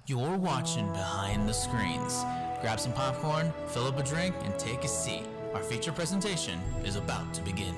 You're watching Behind the Screens. Grab some popcorn, fill up a drink, and take a seat. Our feature presentation is about to begin.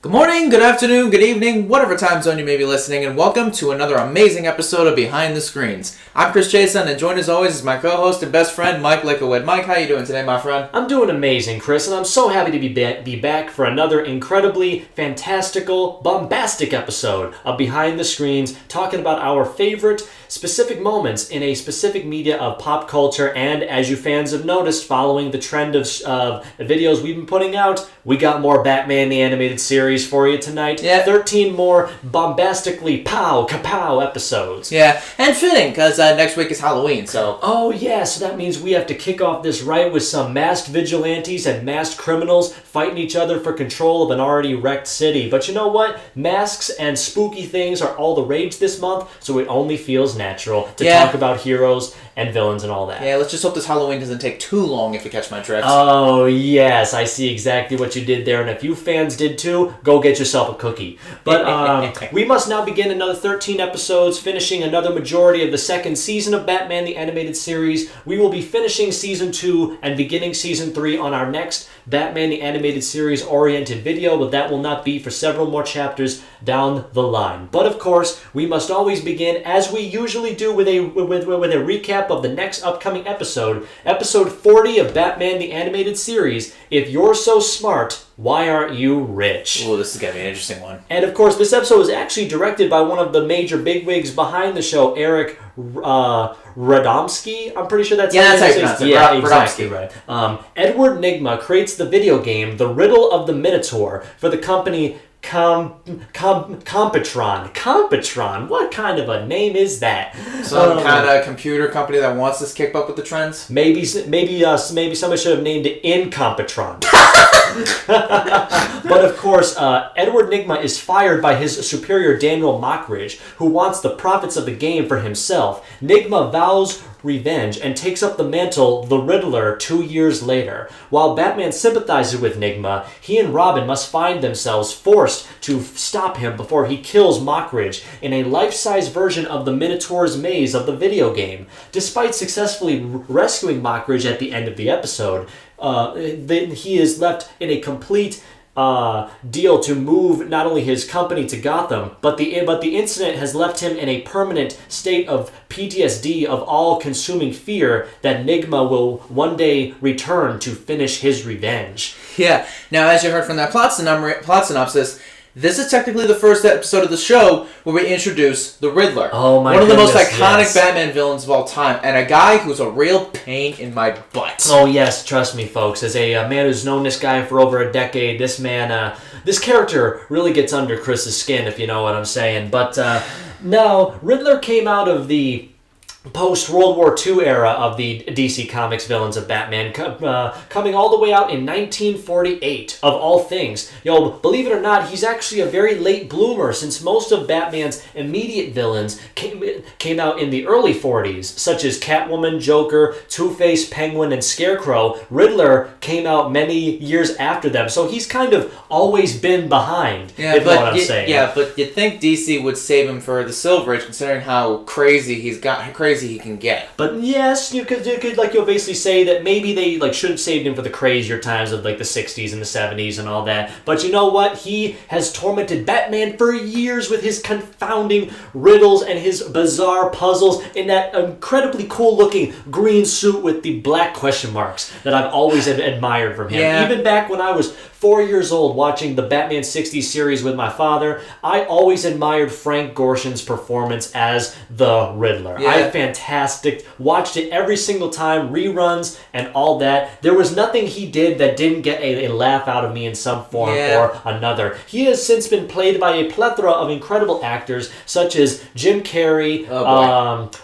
Good morning, good afternoon, good evening, whatever time zone you may be listening, and welcome to another amazing episode of Behind the Screens. I'm Chris Jason, and joined as always is my co-host and best friend, Mike Lickowit. Mike, how you doing today, my friend? I'm doing amazing, Chris, and I'm so happy to be back for another incredibly fantastical, bombastic episode of Behind the Screens, talking about our favorite specific moments in a specific media of pop culture, and as you fans have noticed, following the trend of videos we've been putting out, we got more Batman the Animated Series for you tonight. Yeah. 13 more bombastically kapow episodes. Yeah, and fitting, because next week is Halloween, so... Oh yeah, so that means we have to kick off this right with some masked vigilantes and masked criminals fighting each other for control of an already wrecked city. But you know what? Masks and spooky things are all the rage this month, so it only feels natural to talk about heroes and villains and all that. Yeah, let's just hope this Halloween doesn't take too long, if you catch my drift. Oh, yes, I see exactly what you did there, and if you fans did too, go get yourself a cookie. But we must now begin another 13 episodes, finishing another majority of the second season of Batman the Animated Series. We will be finishing Season 2 and beginning Season 3 on our next Batman the Animated Series oriented video, but that will not be for several more chapters down the line. But of course, we must always begin, as we usually do, with a recap of the next upcoming episode, episode 40 of Batman the Animated Series. If you're so smart, why aren't you rich? Oh, this is going to be an interesting one. And of course, this episode was actually directed by one of the major bigwigs behind the show, Eric Radomski. I'm pretty sure that's how you pronounce it. Yeah, exactly right. Edward Nygma creates the video game The Riddle of the Minotaur for the company Computron. What kind of a name is that? Some kind of computer company that wants us to keep up with the trends? Maybe somebody should have named it Incompetron. But of course, Edward Nygma is fired by his superior Daniel Mockridge, who wants the profits of the game for himself. Nygma vows revenge and takes up the mantle the Riddler 2 years later. While Batman sympathizes with Nygma, he and Robin must find themselves forced to stop him before he kills Mockridge in a life-size version of the Minotaur's maze of the video game. Despite successfully rescuing Mockridge at the end of the episode, he is left in a complete deal to move not only his company to Gotham, but the incident has left him in a permanent state of PTSD of all-consuming fear that Nygma will one day return to finish his revenge. Yeah. Now, as you heard from that plot synopsis, this is technically the first episode of the show where we introduce the Riddler. Oh my One of the most goodness, iconic yes. Batman villains of all time, and a guy who's a real pain in my butt. Oh yes, trust me folks, as a man who's known this guy for over a decade, this character really gets under Chris's skin, if you know what I'm saying. But no, Riddler came out of the post-World War II era of the DC Comics villains of Batman, coming all the way out in 1948, of all things. Believe it or not, he's actually a very late bloomer, since most of Batman's immediate villains came out in the early 40s, such as Catwoman, Joker, Two-Face, Penguin, and Scarecrow. Riddler came out many years after them, so he's kind of always been behind, if you know what I'm saying. Yeah, but you'd think DC would save him for the Silver Age, considering how crazy he can get. But yes, you could you'll basically say that maybe they should have saved him for the crazier times of the 60s and the 70s and all that. But you know what? He has tormented Batman for years with his confounding riddles and his bizarre puzzles in that incredibly cool looking green suit with the black question marks that I've always admired from him. Yeah. Even back when I was 4 years old watching the Batman 60s series with my father, I always admired Frank Gorshin's performance as the Riddler. Yeah. I fantastic. Watched it every single time, reruns and all that. There was nothing he did that didn't get a laugh out of me in some form or another. He has since been played by a plethora of incredible actors, such as Jim Carrey,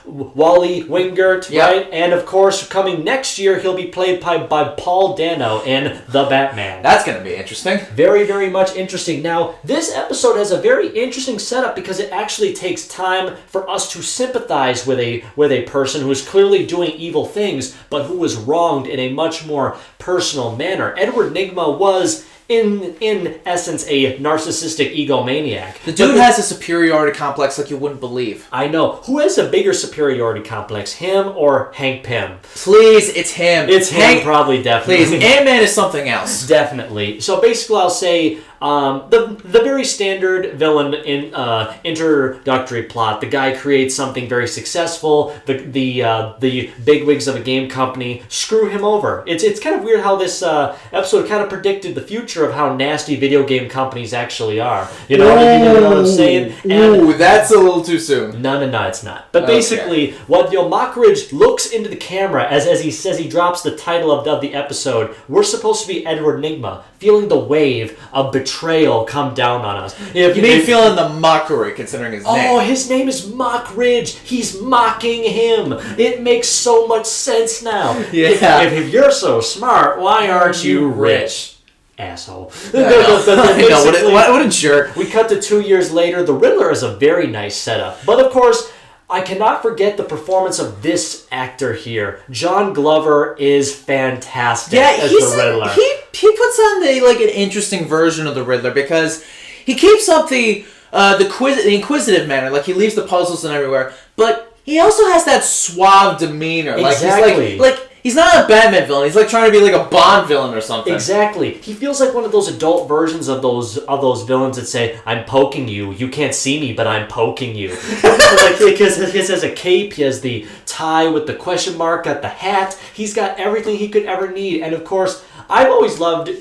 Wally Wingert, right? And of course, coming next year, he'll be played by Paul Dano in The Batman. That's going to be interesting. Very, very much interesting. Now, this episode has a very interesting setup because it actually takes time for us to sympathize with a person who is clearly doing evil things, but who was wronged in a much more personal manner. Edward Nygma was, in essence, a narcissistic egomaniac. The dude has a superiority complex like you wouldn't believe. I know. Who has a bigger superiority complex, him or Hank Pym? Please, it's him. It's him, probably, definitely. Please, Ant-Man is something else. Definitely. So basically, I'll say the very standard villain in introductory plot. The guy creates something very successful. The bigwigs of a game company screw him over. It's kind of weird how this episode kind of predicted the future of how nasty video game companies actually are. You know what I'm saying? Ooh, that's a little too soon. No, it's not. But basically, what Mockridge looks into the camera as he says, he drops the title of the episode. We're supposed to be Edward Nygma, feeling the wave of betrayal come down on us. You mean feeling the mockery, considering his name? Oh, his name is Mockridge. He's mocking him. It makes so much sense now. Yeah. If you're so smart, why aren't you rich? Asshole. I know, what a jerk. We cut to 2 years later. The Riddler is a very nice setup. But of course, I cannot forget the performance of this actor here. John Glover is fantastic as the Riddler. He puts on an interesting version of the Riddler because he keeps up the inquisitive manner. Like, he leaves the puzzles and everywhere, but he also has that suave demeanor. Exactly. He's not a Batman villain. He's trying to be like a Bond villain or something. Exactly. He feels like one of those adult versions of those villains that say, "I'm poking you. You can't see me, but I'm poking you." Because he has a cape, he has the tie with the question mark, got the hat. He's got everything he could ever need. And of course, I've always loved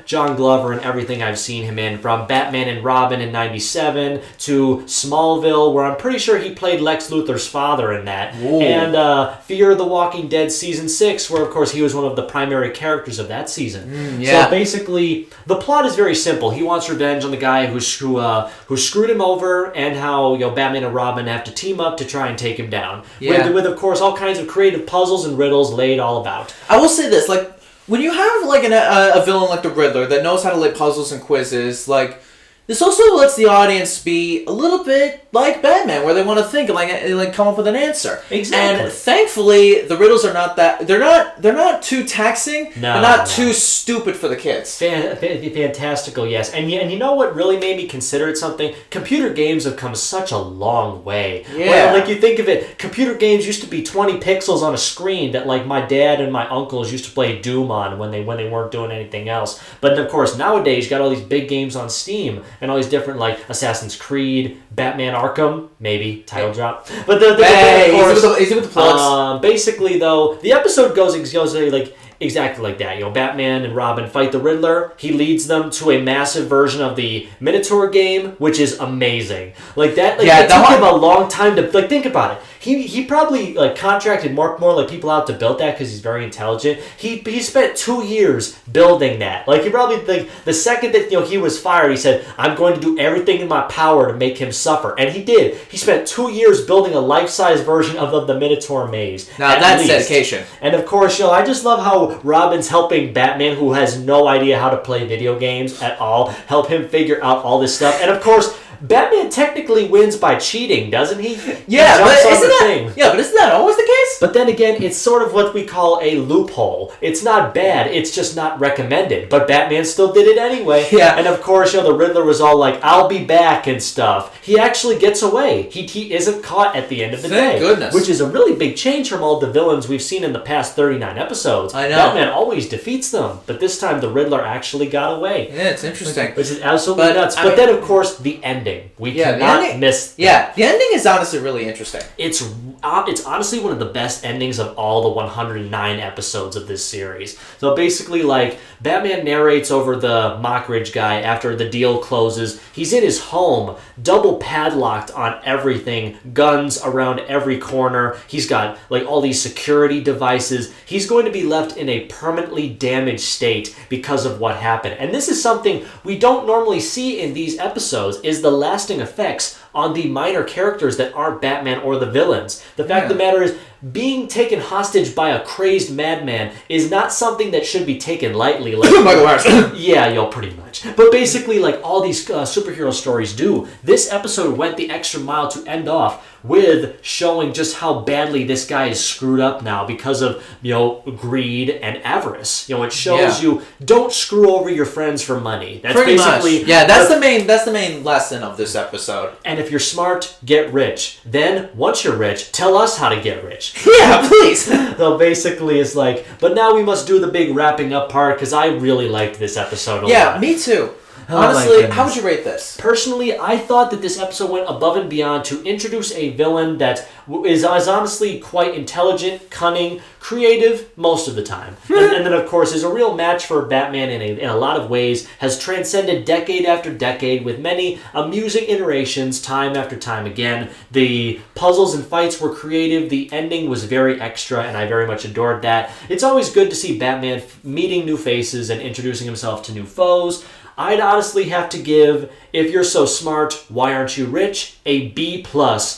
John Glover and everything I've seen him in, from Batman and Robin in '97 to Smallville, where I'm pretty sure he played Lex Luthor's father in that, and Fear the Walking Dead Season 6, where of course he was one of the primary characters of that season. So basically, the plot is very simple. He wants revenge on the guy who screwed him over, and how Batman and Robin have to team up to try and take him down. With of course all kinds of creative puzzles and riddles laid all about. I will say this, when you have a villain like the Riddler that knows how to lay puzzles and quizzes, this also lets the audience be a little bit like Batman, where they want to think and come up with an answer. Exactly. And thankfully, the riddles are not that they're not too taxing. No, they're not too stupid for the kids. Fantastical, yes. And you know what really made me consider it something? Computer games have come such a long way. Yeah. You think of it, computer games used to be 20 pixels on a screen that my dad and my uncles used to play Doom on when they weren't doing anything else. But of course, nowadays you got all these big games on Steam and all these different Assassin's Creed, Batman Arkham, maybe title drop. But of course, easy with the plugs. Basically, though, the episode goes exactly like that. Batman and Robin fight the Riddler. He leads them to a massive version of the Minotaur game, which is amazing. It took him a long time to think about it. He probably contracted more people out to build that because he's very intelligent. He spent 2 years building that. He probably the second that he was fired, he said, "I'm going to do everything in my power to make him suffer," and he did. He spent 2 years building a life-size version of the Minotaur maze. Now that's dedication. And of course, I just love how Robin's helping Batman, who has no idea how to play video games at all, help him figure out all this stuff. And of course, Batman technically wins by cheating, doesn't he? Yeah, but isn't that always the case? But then again, it's sort of what we call a loophole. It's not bad, it's just not recommended. But Batman still did it anyway. Yeah. And of course, the Riddler was all like, "I'll be back" and stuff. He actually gets away. He isn't caught at the end of the day. Thank goodness. Which is a really big change from all the villains we've seen in the past 39 episodes. I know. Batman always defeats them. But this time, the Riddler actually got away. Yeah, it's interesting. Which is absolutely nuts. But then, of course, the ending. We cannot miss. Yeah, the ending is honestly really interesting. It's it's honestly one of the best endings of all the 109 episodes of this series. So basically, like, Batman narrates over the Mockridge guy after the deal closes. He's in his home, double padlocked on everything, guns around every corner. He's got, like, all these security devices. He's going to be left in a permanently damaged state because of what happened. And this is something we don't normally see in these episodes, is the lasting effects on the minor characters that aren't Batman or the villains. The fact of the matter is, being taken hostage by a crazed madman is not something that should be taken lightly. Like, Michael Myers. Yeah, pretty much. But basically, like all these superhero stories do, this episode went the extra mile to end off with showing just how badly this guy is screwed up now because of, greed and avarice. It shows you don't screw over your friends for money. That's pretty basically much. Yeah, that's the main lesson of this episode. And if you're smart, get rich. Then, once you're rich, tell us how to get rich. Yeah, please. So basically, it's like, but now we must do the big wrapping up part because I really liked this episode a lot. Yeah, me too. Honestly, how would you rate this? Personally, I thought that this episode went above and beyond to introduce a villain that is honestly quite intelligent, cunning, creative most of the time. and then, of course, is a real match for Batman in a lot of ways, has transcended decade after decade with many amusing iterations time after time again. The puzzles and fights were creative, the ending was very extra, and I very much adored that. It's always good to see Batman meeting new faces and introducing himself to new foes. I'd honestly have to give, if you're so smart, why aren't you rich, a B+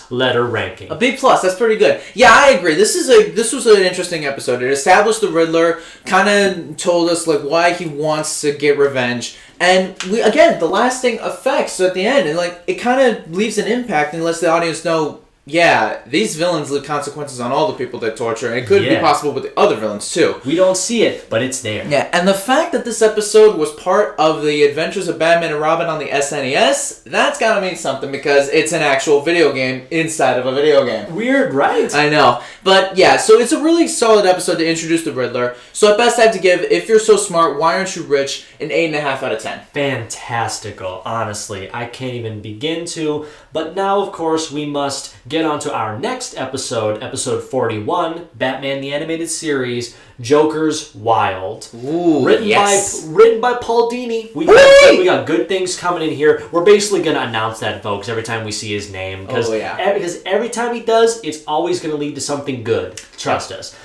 letter ranking. A B+, that's pretty good. Yeah, I agree. This was an interesting episode. It established the Riddler, kind of told us like why he wants to get revenge. And the lasting effects at the end, and like it kind of leaves an impact and lets the audience know, yeah, these villains leave consequences on all the people they torture, and it could be possible with the other villains too. We don't see it, but it's there. Yeah, and the fact that this episode was part of the Adventures of Batman and Robin on the SNES, that's gotta mean something because it's an actual video game inside of a video game. Weird, right? I know. But yeah, so it's a really solid episode to introduce the Riddler. So at best I have to give, if you're so smart, why aren't you rich, an 8.5 out of 10. Fantastical. Honestly, I can't even begin to. But now, of course, we must get on to our next episode, episode 41, Batman the Animated Series, Joker's Wild. Ooh, written by Paul Dini. We got good things coming in here. We're basically going to announce that, folks, every time we see his name. Because every time he does, it's always going to lead to something good. Trust us.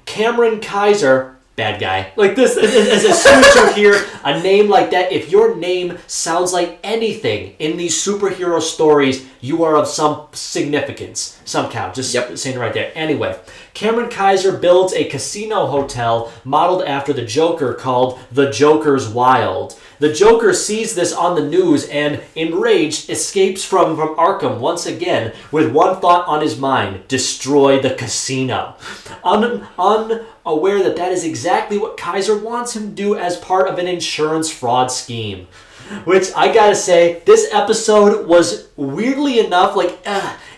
Cameron Kaiser... Bad guy. Like this, as soon as you hear a name like that, if your name sounds like anything in these superhero stories, you are of some significance, somehow. Just saying it right there. Anyway, Cameron Kaiser builds a casino hotel modeled after the Joker called The Joker's Wild. The Joker sees this on the news and, enraged, escapes from Arkham once again with one thought on his mind: destroy the casino. Unaware that is exactly what Kaiser wants him to do as part of an insurance fraud scheme. Which, I gotta say, this episode was weirdly enough,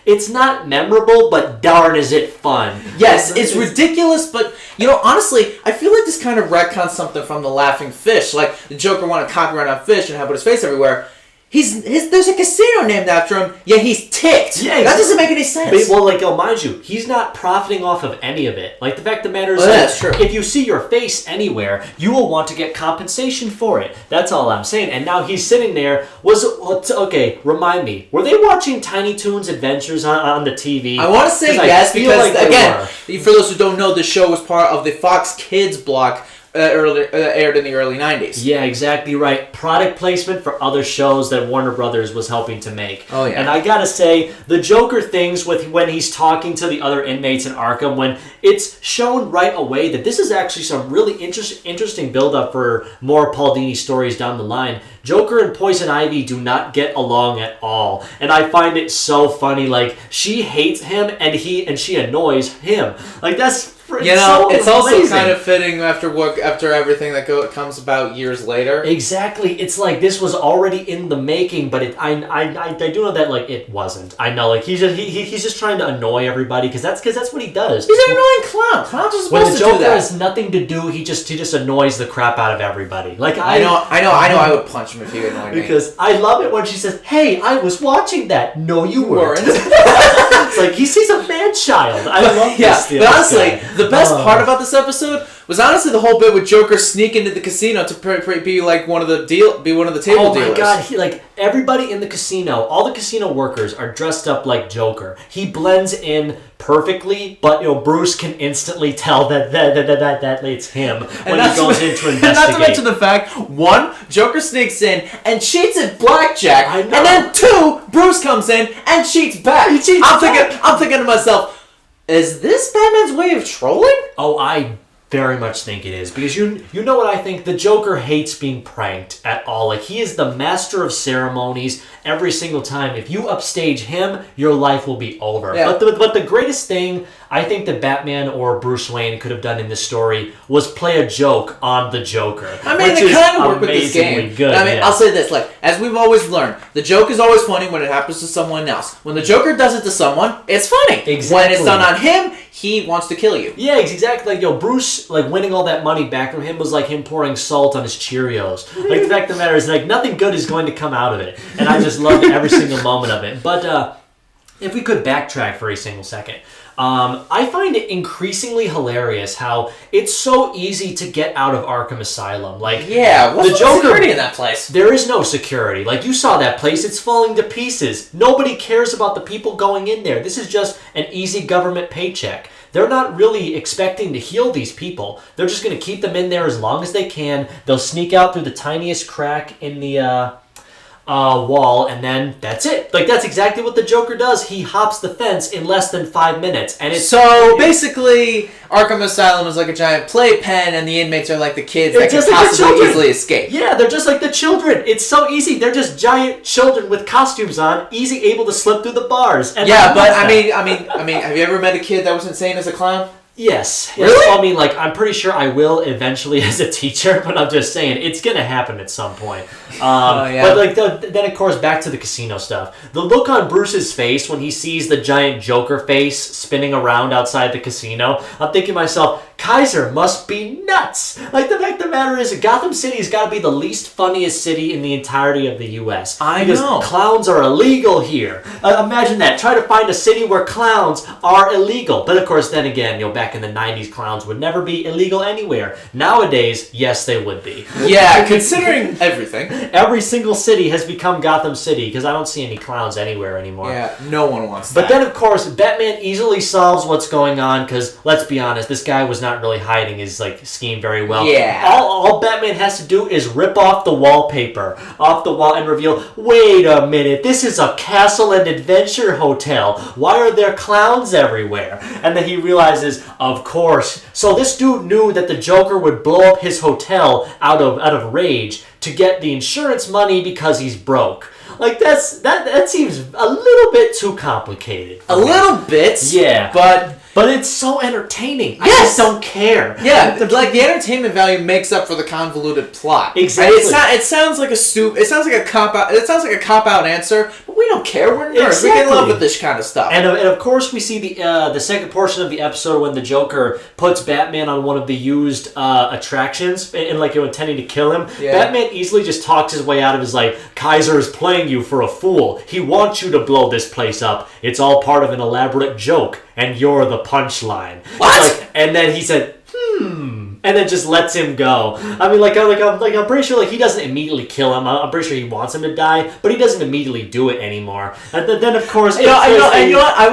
it's not memorable, but darn is it fun. Yes, it's ridiculous, but, honestly, I feel like this kind of retcons something from The Laughing Fish. Like, the Joker wanted copyright on fish and had put his face everywhere. There's a casino named after him, yet he's ticked. Yeah, that doesn't make any sense. But, mind you, he's not profiting off of any of it. Like, the fact of the matter is, that's true. If you see your face anywhere, you will want to get compensation for it. That's all I'm saying. And now he's sitting there. Okay, remind me. Were they watching Tiny Toons Adventures on the TV? I want to say yes, because, for those who don't know, the show was part of the Fox Kids block. Aired in the early 90s. Yeah, exactly right. Product placement for other shows that Warner Brothers was helping to make. Oh, yeah. And I gotta say, the Joker things when he's talking to the other inmates in Arkham, when it's shown right away that this is actually some really interesting build-up for more Paul Dini stories down the line. Joker and Poison Ivy do not get along at all. And I find it so funny. Like, she hates him and she annoys him. Like, that's You know, it's also kind of fitting after everything that comes about years later. Exactly. It's like this was already in the making, but I do know that like it wasn't. I know, like he's just trying to annoy everybody because that's what he does. He's an annoying clown. Clowns are supposed to do that. When the Joker has nothing to do, he just annoys the crap out of everybody. Like I know. I would punch him if he annoyed me. Because I love it when she says, "Hey, I was watching that." No, you weren't. It's like he's a man-child. I love this. But honestly, the best part about this episode was honestly the whole bit with Joker sneaking into the casino to be like one of the table dealers. Oh my god! Like everybody in the casino, all the casino workers are dressed up like Joker. He blends in perfectly, but Bruce can instantly tell that it's him when he goes in to investigate. And not to mention the fact, one, Joker sneaks in and cheats at blackjack, and then two, Bruce comes in and cheats back. I'm thinking to myself, is this Batman's way of trolling? Oh, I very much think it is, because you know what I think? The Joker hates being pranked at all. Like, he is the master of ceremonies every single time. If you upstage him, your life will be over. Yeah. But the greatest thing I think that Batman or Bruce Wayne could have done in this story was play a joke on the Joker. I mean, they kind of work with this game. Good, I mean, I'll say this, like, as we've always learned, the joke is always funny when it happens to someone else. When the Joker does it to someone, it's funny. Exactly. When it's done on him, he wants to kill you. Yeah, exactly. Like, Bruce, like, winning all that money back from him was like him pouring salt on his Cheerios. Like, the fact of the matter is, like, nothing good is going to come out of it. And I just loved every single moment of it. But, if we could backtrack for a single second, I find it increasingly hilarious how it's so easy to get out of Arkham Asylum. Like, yeah, what's the Joker, security in that place? There is no security. Like, you saw that place; it's falling to pieces. Nobody cares about the people going in there. This is just an easy government paycheck. They're not really expecting to heal these people. They're just going to keep them in there as long as they can. They'll sneak out through the tiniest crack in the wall, and then that's it. Like, that's exactly what the Joker does. He hops the fence in less than 5 minutes, and it's basically Arkham Asylum is like a giant playpen, and the inmates are like the kids that can possibly easily escape. Yeah, they're just like the children. It's so easy. They're just giant children with costumes on, easy able to slip through the bars. And yeah, but I mean, have you ever met a kid that was insane as a clown? Yes. Really? I mean, like, I'm pretty sure I will eventually as a teacher, but I'm just saying, it's going to happen at some point. Yeah. But, like, then, of course, back to the casino stuff. The look on Bruce's face when he sees the giant Joker face spinning around outside the casino, I'm thinking to myself, Kaiser must be nuts. Like, the fact of the matter is, Gotham City has got to be the least funniest city in the entirety of the U.S. Because clowns are illegal here. Imagine that. Try to find a city where clowns are illegal. But, of course, then again, back in the 90s, clowns would never be illegal anywhere. Nowadays, yes, they would be. Yeah, considering everything. Every single city has become Gotham City, because I don't see any clowns anywhere anymore. Yeah, no one wants that. But then, of course, Batman easily solves what's going on, because, let's be honest, this guy was not really hiding his, like, scheme very well. Yeah. All Batman has to do is rip off the wallpaper, off the wall, and reveal, wait a minute, this is a castle and adventure hotel. Why are there clowns everywhere? And then he realizes, of course. So this dude knew that the Joker would blow up his hotel out of rage to get the insurance money because he's broke. Like, that seems a little bit too complicated. A little bit? Yeah. But it's so entertaining. Yes. I just don't care. Yeah, like the entertainment value makes up for the convoluted plot. Exactly. It sounds like a cop out. It sounds like a cop out answer, but we don't care. We're nerds. Exactly. We get in love with this kind of stuff. And of course, we see the second portion of the episode when the Joker puts Batman on one of the used attractions and like intending to kill him. Yeah. Batman easily just talks his way out of his like, Kaiser is playing you for a fool. He wants you to blow this place up. It's all part of an elaborate joke, and you're the punchline. What? And then he said, and then just lets him go. I mean, I'm pretty sure like he doesn't immediately kill him. I'm pretty sure he wants him to die, but he doesn't immediately do it anymore. And then of course, you know what? I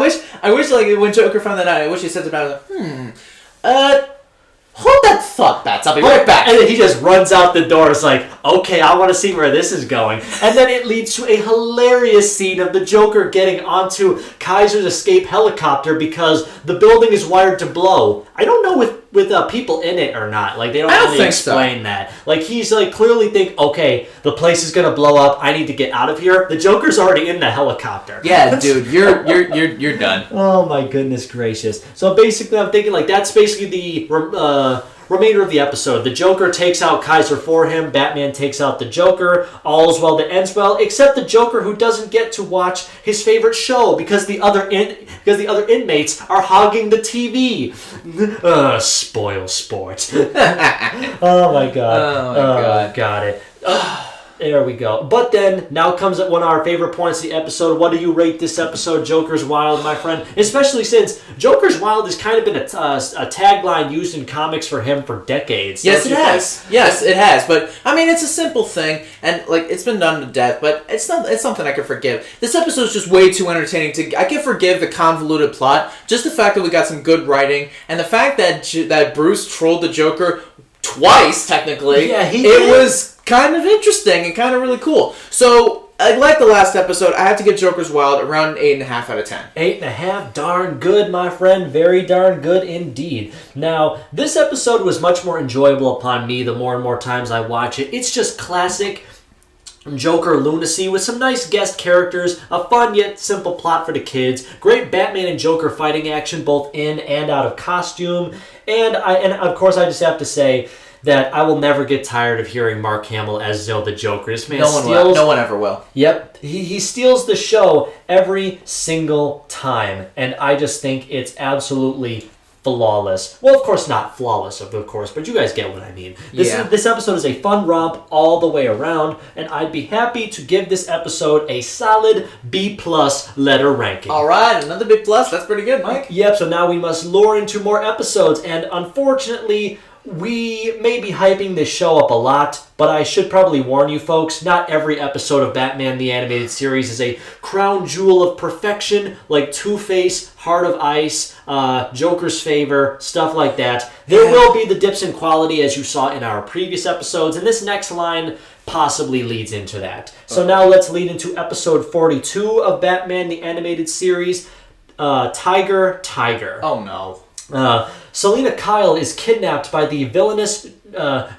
wish like when Joker found that out, I wish he said about it. Hold that fuck bats. I'll be right back. And then he just runs out the door. It's like, okay, I want to see where this is going. And then it leads to a hilarious scene of the Joker getting onto Kaiser's escape helicopter because the building is wired to blow. I don't know with people in it or not. Like, they don't really explain that. Like, he's like clearly think, okay, the place is gonna blow up. I need to get out of here. The Joker's already in the helicopter. Yeah, dude, you're done. Oh my goodness gracious! So basically, I'm thinking like that's basically the remainder of the episode. The Joker takes out Kaiser for him. Batman takes out the Joker. All's well that ends well, except the Joker, who doesn't get to watch his favorite show because the other inmates are hogging the TV. Spoil sport. Oh my god. Oh my god. Got it. There we go. But then, now comes one of our favorite points of the episode. What do you rate this episode, Joker's Wild, my friend? Especially since Joker's Wild has kind of been a tagline used in comics for him for decades. Yes, it has. Yes, it has. But, I mean, it's a simple thing, and, like, it's been done to death, but it's something I can forgive. This episode's just way too entertaining. I can forgive the convoluted plot, just the fact that we got some good writing, and the fact that Bruce trolled the Joker twice, technically. Yeah, he it did. was kind of interesting and kind of really cool. So, like the last episode, I have to give Joker's Wild around 8.5 out of 10. 8.5, darn good, my friend. Very darn good indeed. Now, this episode was much more enjoyable upon me the more and more times I watch it. It's just classic Joker lunacy with some nice guest characters, a fun yet simple plot for the kids, great Batman and Joker fighting action both in and out of costume, and of course I just have to say that I will never get tired of hearing Mark Hamill as the Joker. This man No one ever will. Yep. He steals the show every single time. And I just think it's absolutely flawless. Well, of course not flawless, of course, but you guys get what I mean. This episode is a fun romp all the way around, and I'd be happy to give this episode a solid B+ letter ranking. All right, another B+. That's pretty good, Mike. Yep, so now we must lure into more episodes, and unfortunately, we may be hyping this show up a lot, but I should probably warn you folks, not every episode of Batman the Animated Series is a crown jewel of perfection like Two-Face, Heart of Ice, Joker's Favor, stuff like that. There will be the dips in quality as you saw in our previous episodes, and this next line possibly leads into that. So now let's lead into episode 42 of Batman the Animated Series, Tiger. Oh no. Selina Kyle is kidnapped by the villainous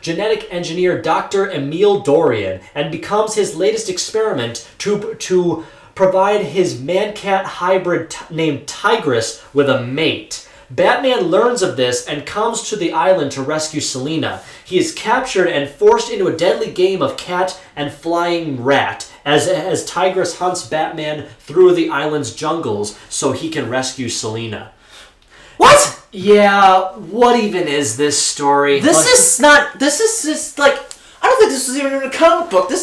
genetic engineer Dr. Emil Dorian and becomes his latest experiment to provide his man-cat hybrid named Tigress with a mate. Batman learns of this and comes to the island to rescue Selina. He is captured and forced into a deadly game of cat and flying rat as Tigress hunts Batman through the island's jungles so he can rescue Selina. What? Yeah, what even is this story? This is just like, I don't think this was even in a comic book. What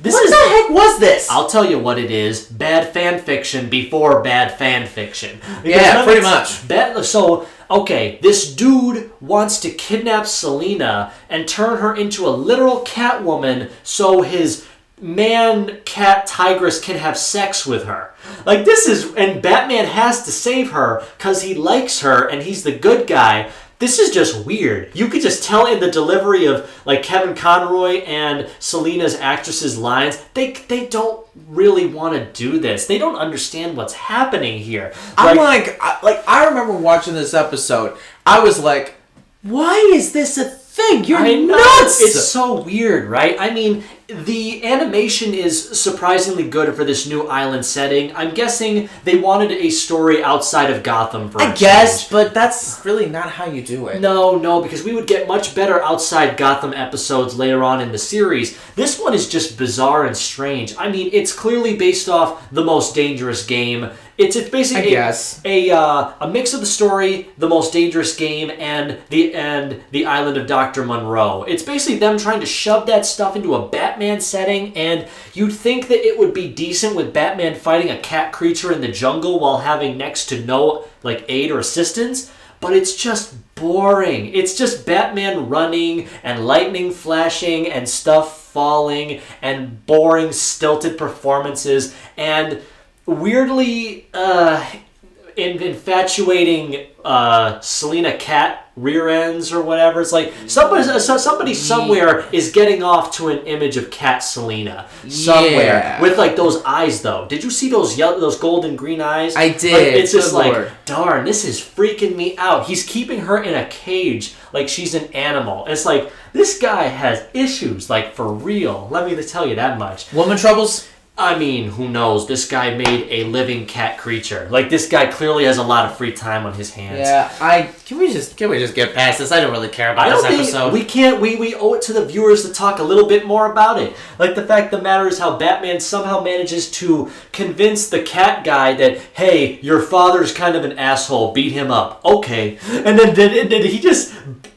the heck was this? I'll tell you what it is. Bad fan fiction before bad fan fiction. Yeah, pretty much. So, okay, this dude wants to kidnap Selina and turn her into a literal Catwoman so his man-cat Tigress can have sex with her. Like, and Batman has to save her because he likes her and he's the good guy. This is just weird. You could just tell in the delivery of, like, Kevin Conroy and Selina's actress's lines, they don't really want to do this. They don't understand what's happening here. I remember watching this episode. I was like, why is this a thing? You're nuts! It's so weird, right? I mean, the animation is surprisingly good for this new island setting. I'm guessing they wanted a story outside of Gotham for a change. But that's really not how you do it. No, because we would get much better outside Gotham episodes later on in the series. This one is just bizarre and strange. I mean, it's clearly based off The Most Dangerous Game. It's basically a mix of the story, The Most Dangerous Game, and the Island of Dr. Monroe. It's basically them trying to shove that stuff into a Batman setting, and you'd think that it would be decent with Batman fighting a cat creature in the jungle while having next to no aid or assistance, but it's just boring. It's just Batman running and lightning flashing and stuff falling and boring, stilted performances and weirdly infatuating Selena cat rear ends or whatever. It's like somebody somewhere is getting off to an image of cat Selena somewhere with like those eyes though. Did you see those golden green eyes? I did. Like, it's just Lord. like, darn, this is freaking me out. He's keeping her in a cage like she's an animal. And it's like, this guy has issues, like for real. Let me tell you that much. Woman troubles? I mean, who knows? This guy made a living cat creature. Like, this guy clearly has a lot of free time on his hands. Yeah, can we just get past this? I don't really care about this episode. We can't. We owe it to the viewers to talk a little bit more about it. Like, the fact of the matter is how Batman somehow manages to convince the cat guy that, hey, your father's kind of an asshole, beat him up. Okay. And then he just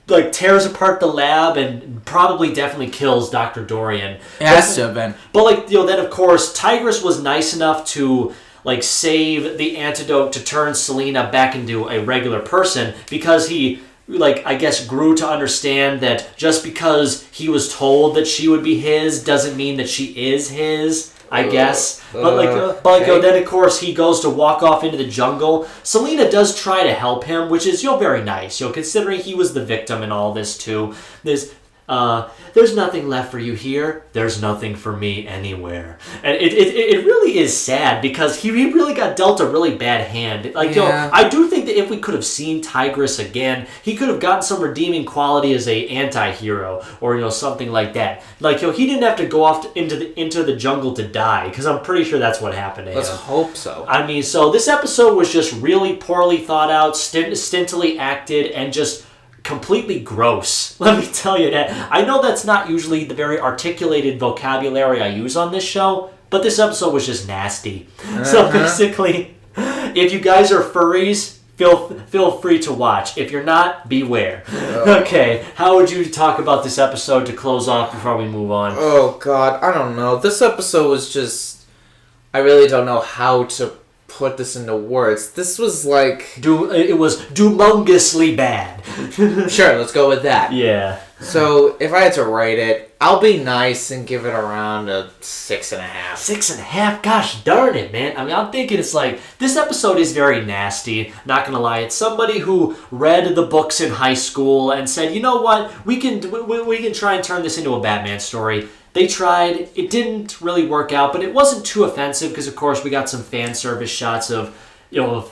like tears apart the lab and probably definitely kills Dr. Dorian. It has to have been. But like, then of course Tigress was nice enough to like save the antidote to turn Selena back into a regular person, because he, like, I guess grew to understand that just because he was told that she would be his doesn't mean that she is his. I guess. But then of course he goes to walk off into the jungle. Selena does try to help him, which is, very nice, considering he was the victim in all this too. There's nothing left for you here. There's nothing for me anywhere. And it really is sad, because he really got dealt a really bad hand. Like, I do think that if we could have seen Tigress again, he could have gotten some redeeming quality as a anti-hero, or, something like that. Like, he didn't have to go off into the jungle to die, because I'm pretty sure that's what happened to him. Let's hope so. I mean, so this episode was just really poorly thought out, stintily acted, and just completely gross. Let me tell you that. I know that's not usually the very articulated vocabulary I use on this show, but this episode was just nasty. So basically, if you guys are furries, feel free to watch. If you're not, beware. Okay, how would you talk about this episode to close off before we move on? Oh God, I don't know. This episode was just, I really don't know how to put this into words. This was like... It was dumongously bad. Sure, let's go with that. Yeah. So, if I had to rate it, I'll be nice and give it around a 6.5. 6.5? Gosh darn it, man. I mean, I'm thinking it's like, this episode is very nasty. Not gonna lie. It's somebody who read the books in high school and said, you know what? We can try and turn this into a Batman story. They tried. It didn't really work out, but it wasn't too offensive, because of course we got some fan service shots of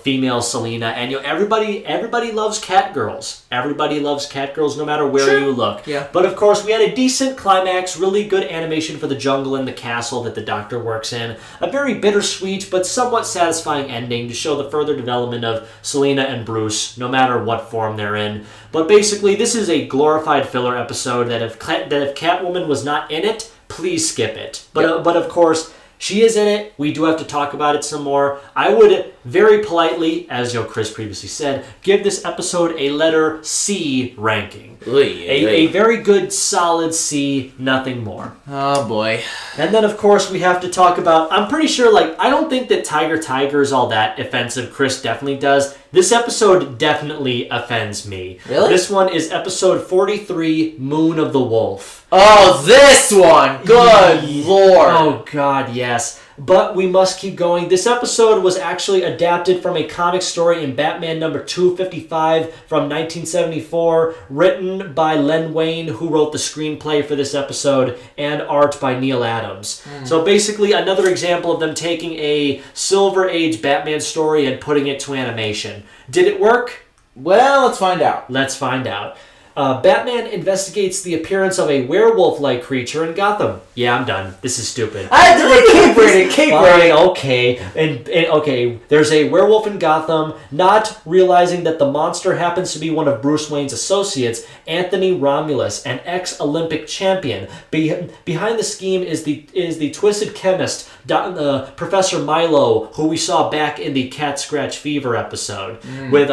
female Selena, and everybody loves cat girls. Everybody loves cat girls no matter where you look. Yeah. But of course we had a decent climax, really good animation for the jungle and the castle that the Doctor works in. A very bittersweet but somewhat satisfying ending to show the further development of Selena and Bruce, no matter what form they're in. But basically, this is a glorified filler episode that if Catwoman was not in it, please skip it. But of course, she is in it. We do have to talk about it some more. I would very politely, as Chris previously said, give this episode a letter C ranking. A very good, solid C, nothing more. Oh boy. And then, of course, we have to talk about, I'm pretty sure, I don't think that Tiger is all that offensive. Chris definitely does. This episode definitely offends me. Really? This one is episode 43, Moon of the Wolf. Oh, this one! Good Lord! Oh, God, yes. But we must keep going. This episode was actually adapted from a comic story in Batman number 255 from 1974, written by Len Wein, who wrote the screenplay for this episode, and art by Neil Adams. So basically, another example of them taking a Silver Age Batman story and putting it to animation. Did it work? Well, let's find out. Let's find out. Batman investigates the appearance of a werewolf-like creature in Gotham. Yeah, I'm done. This is stupid. I had to keep reading. Okay. And okay, there's a werewolf in Gotham, not realizing that the monster happens to be one of Bruce Wayne's associates, Anthony Romulus, an ex-Olympic champion. Behind the scheme is the twisted chemist, Professor Milo, who we saw back in the Cat Scratch Fever episode, with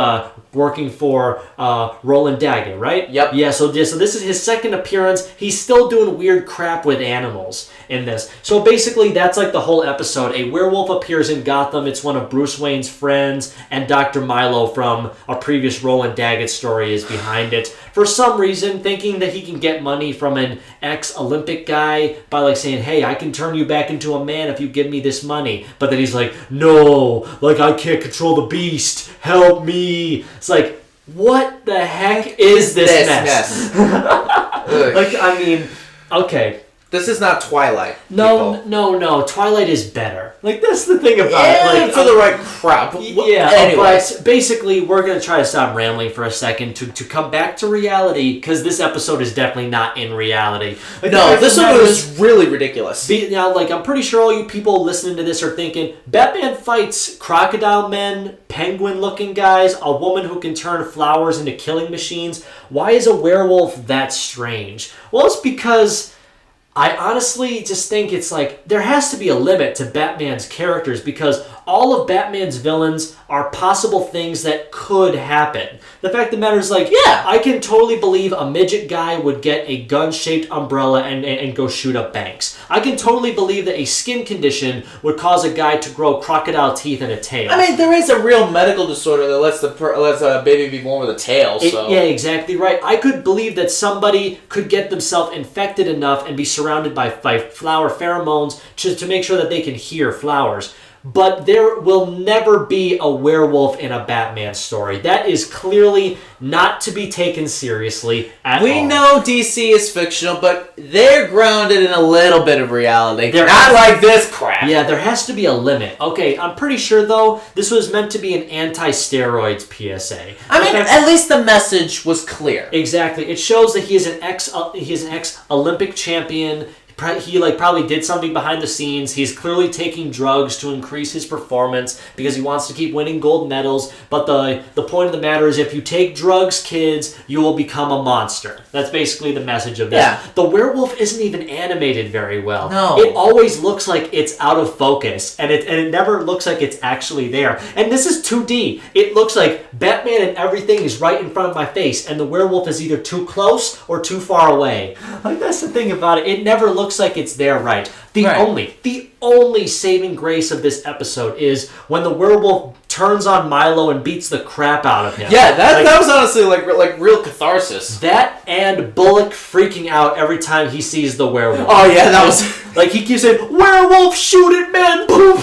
working for Roland Daggett, right? Yep. Yeah, so this is his second appearance. He's still doing weird crap with animals in this. So basically, that's like the whole episode. A werewolf appears in Gotham. It's one of Bruce Wayne's friends, and Dr. Milo from a previous Roland Daggett story is behind it. For some reason, thinking that he can get money from an ex-Olympic guy by like saying, hey, I can turn you back into a man if you give me this money. But then he's like, no, like I can't control the beast. Help me. It's like, what the heck is this mess? Like, I mean, okay. This is not Twilight. No. Twilight is better. Like, that's the thing about it. Like, for the right crowd. Yeah, anyways. but basically, we're going to try to stop rambling for a second to come back to reality, because this episode is definitely not in reality. Like, no, this one was really ridiculous. Now, like, I'm pretty sure all you people listening to this are thinking, Batman fights crocodile men, penguin-looking guys, a woman who can turn flowers into killing machines. Why is a werewolf that strange? Well, it's because I honestly just think it's like there has to be a limit to Batman's characters, because all of Batman's villains are possible things that could happen. The fact of the matter is, like, yeah, I can totally believe a midget guy would get a gun-shaped umbrella and go shoot up banks. I can totally believe that a skin condition would cause a guy to grow crocodile teeth and a tail. I mean, there is a real medical disorder that lets a baby be born with a tail. So yeah, exactly right. I could believe that somebody could get themselves infected enough and be surrounded by flower pheromones to make sure that they can hear flowers. But there will never be a werewolf in a Batman story. That is clearly not to be taken seriously at all. We know DC is fictional, but they're grounded in a little bit of reality. They're not like this crap. Yeah, there has to be a limit. Okay, I'm pretty sure, though, this was meant to be an anti-steroids PSA. I mean, at least the message was clear. Exactly. It shows that he is an ex-Olympic champion. He probably did something behind the scenes. He's clearly taking drugs to increase his performance because he wants to keep winning gold medals. But the point of the matter is, if you take drugs, kids, you will become a monster. That's basically the message of this. Yeah. The werewolf isn't even animated very well. No. It always looks like it's out of focus, and it never looks like it's actually there. And this is 2D. It looks like Batman and everything is right in front of my face, and the werewolf is either too close or too far away. Like, that's the thing about it. It never looks like it's there right. The only saving grace of this episode is when the werewolf turns on Milo and beats the crap out of him. Yeah, that was honestly like real catharsis. That and Bullock freaking out every time he sees the werewolf. Oh yeah, that was like he keeps saying, "Werewolf, shoot it, man!" Boom.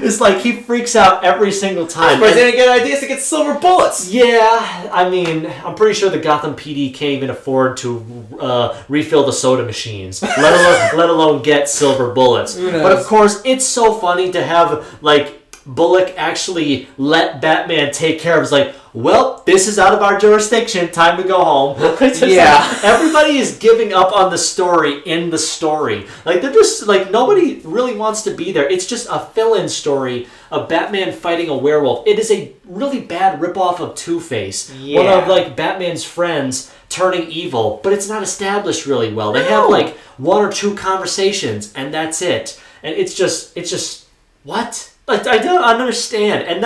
It's like he freaks out every single time. But they didn't get ideas to get silver bullets. Yeah, I mean, I'm pretty sure the Gotham PD can't even afford to refill the soda machines, let alone get silver bullets. But of course, it's so funny to have like Bullock actually let Batman take care of it. It's like, well, this is out of our jurisdiction. Time to go home. Yeah. Like, everybody is giving up on the story in the story. Like, they're just, like, nobody really wants to be there. It's just a fill-in story of Batman fighting a werewolf. It is a really bad ripoff of Two-Face. Yeah. One of, like, Batman's friends turning evil. But it's not established really well. They have, like, one or two conversations, and that's it. And it's just, what? Like, I don't understand. And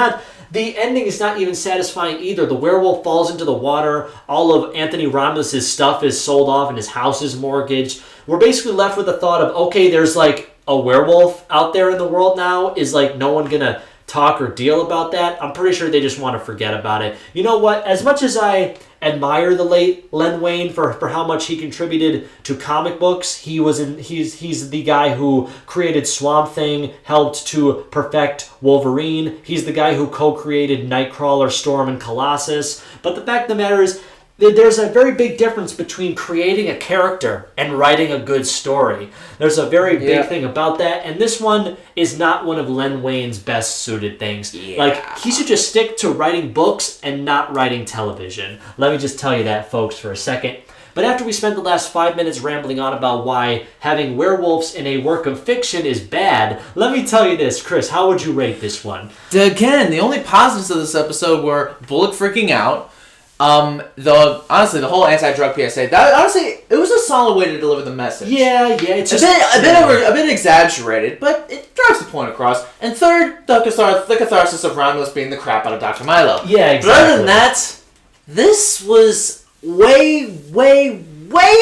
the ending is not even satisfying either. The werewolf falls into the water. All of Anthony Ramos' stuff is sold off and his house is mortgaged. We're basically left with the thought of, okay, there's like a werewolf out there in the world now. Is like no one gonna talk or deal about that? I'm pretty sure they just want to forget about it. You know what? As much as I admire the late Len Wein for how much he contributed to comic books, he's the guy who created Swamp Thing, helped to perfect Wolverine. He's the guy who co-created Nightcrawler, Storm, and Colossus. But the fact of the matter is, there's a very big difference between creating a character and writing a good story. There's a very big thing about that, and this one is not one of Len Wein's best suited things. Yeah. Like, he should just stick to writing books and not writing television. Let me just tell you that, folks, for a second. But after we spent the last 5 minutes rambling on about why having werewolves in a work of fiction is bad, let me tell you this, Chris, how would you rate this one? Again, the only positives of this episode were Bullock freaking out. Honestly, the whole anti-drug PSA, that honestly, it was a solid way to deliver the message. Yeah, it's just a bit exaggerated, but it drives the point across. And third, the catharsis of Romulus beating the crap out of Dr. Milo. Yeah, exactly. But other than that, this was way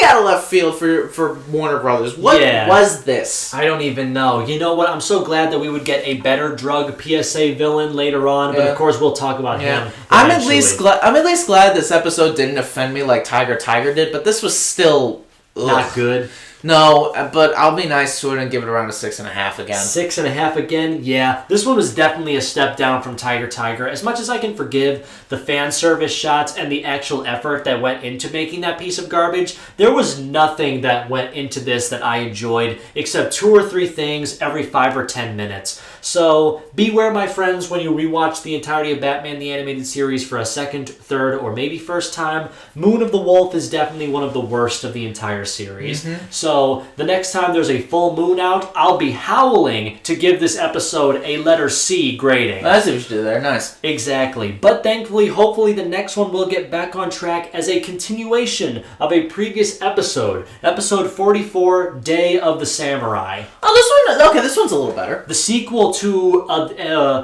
out of left field for Warner Brothers. What was this? I don't even know. You know what? I'm so glad that we would get a better drug PSA villain later on, but of course we'll talk about him. I'm at least glad this episode didn't offend me like Tiger did, but this was still not good. No, but I'll be nice to it and give it around a 6.5 again. 6.5 again? Yeah. This one was definitely a step down from Tiger. As much as I can forgive the fan service shots and the actual effort that went into making that piece of garbage, there was nothing that went into this that I enjoyed except 2 or 3 things every 5 or 10 minutes. So beware, my friends, when you rewatch the entirety of Batman the Animated Series for a second, third, or maybe first time. Moon of the Wolf is definitely one of the worst of the entire series. So the next time there's a full moon out, I'll be howling to give this episode a letter C grading. That's what you should do there. Nice. Exactly. But thankfully, hopefully the next one will get back on track as a continuation of a previous episode. Episode 44, Day of the Samurai. Oh, this one's a little better. The sequel to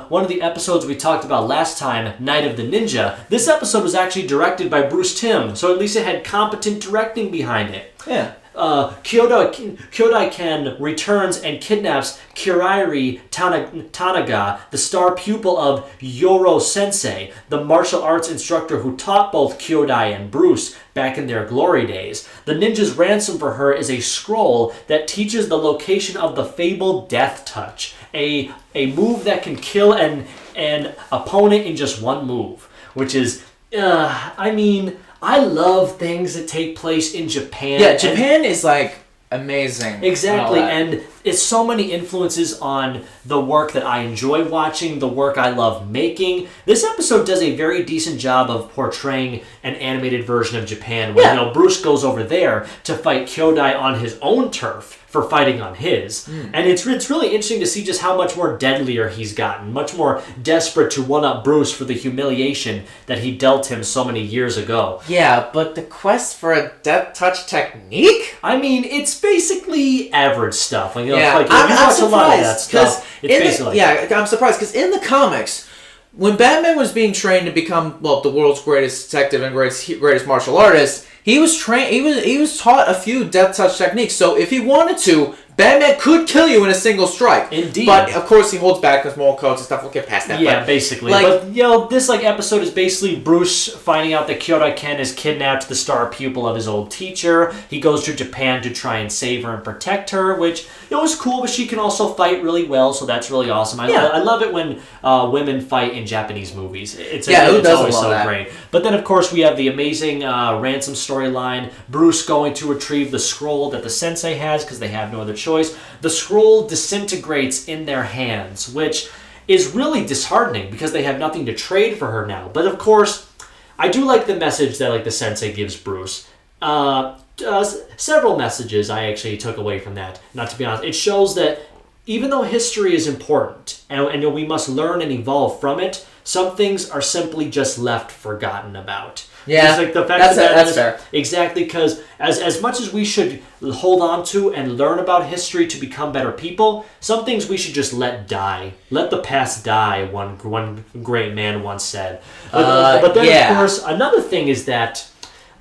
one of the episodes we talked about last time, Night of the Ninja. This episode was actually directed by Bruce Timm, so at least it had competent directing behind it. Yeah. Kyodai Ken returns and kidnaps Kirairi Tanaga, the star pupil of Yoro Sensei, the martial arts instructor who taught both Kyodai and Bruce back in their glory days. The ninja's ransom for her is a scroll that teaches the location of the fabled Death Touch, a move that can kill an opponent in just one move, which is, I love things that take place in Japan. Yeah, Japan is like amazing. Exactly, and it's so many influences on the work that I enjoy watching, the work I love making. This episode does a very decent job of portraying an animated version of Japan, where Bruce goes over there to fight Kyodai on his own turf for fighting on his. And it's really interesting to see just how much more deadlier he's gotten, much more desperate to one-up Bruce for the humiliation that he dealt him so many years ago. Yeah, but the quest for a Death Touch technique? I mean, it's basically average stuff. I'm surprised. I'm surprised, because in the comics, when Batman was being trained to become, the world's greatest detective and greatest martial artist, he was trained. He was taught a few Death Touch techniques. So if he wanted to, Batman could kill you in a single strike. Indeed. But of course he holds back because moral codes and stuff. We'll get past that. Yeah, basically. This episode is basically Bruce finding out that Kyodai Ken has kidnapped the star pupil of his old teacher. He goes to Japan to try and save her and protect her, which is cool. But she can also fight really well, so that's really awesome. I love it when women fight in Japanese movies. It's always so great. But then, of course, we have the amazing ransom storyline. Bruce going to retrieve the scroll that the sensei has because they have no other choice. The scroll disintegrates in their hands, which is really disheartening because they have nothing to trade for her now. But of course, I do like the message that the sensei gives Bruce. Several messages I actually took away from that. Not to be honest, it shows that even though history is important and we must learn and evolve from it, some things are simply just left forgotten about. Yeah, that's fair. Exactly, because as much as we should hold on to and learn about history to become better people, some things we should just let die. Let the past die, one great man once said. But then, of course, another thing is that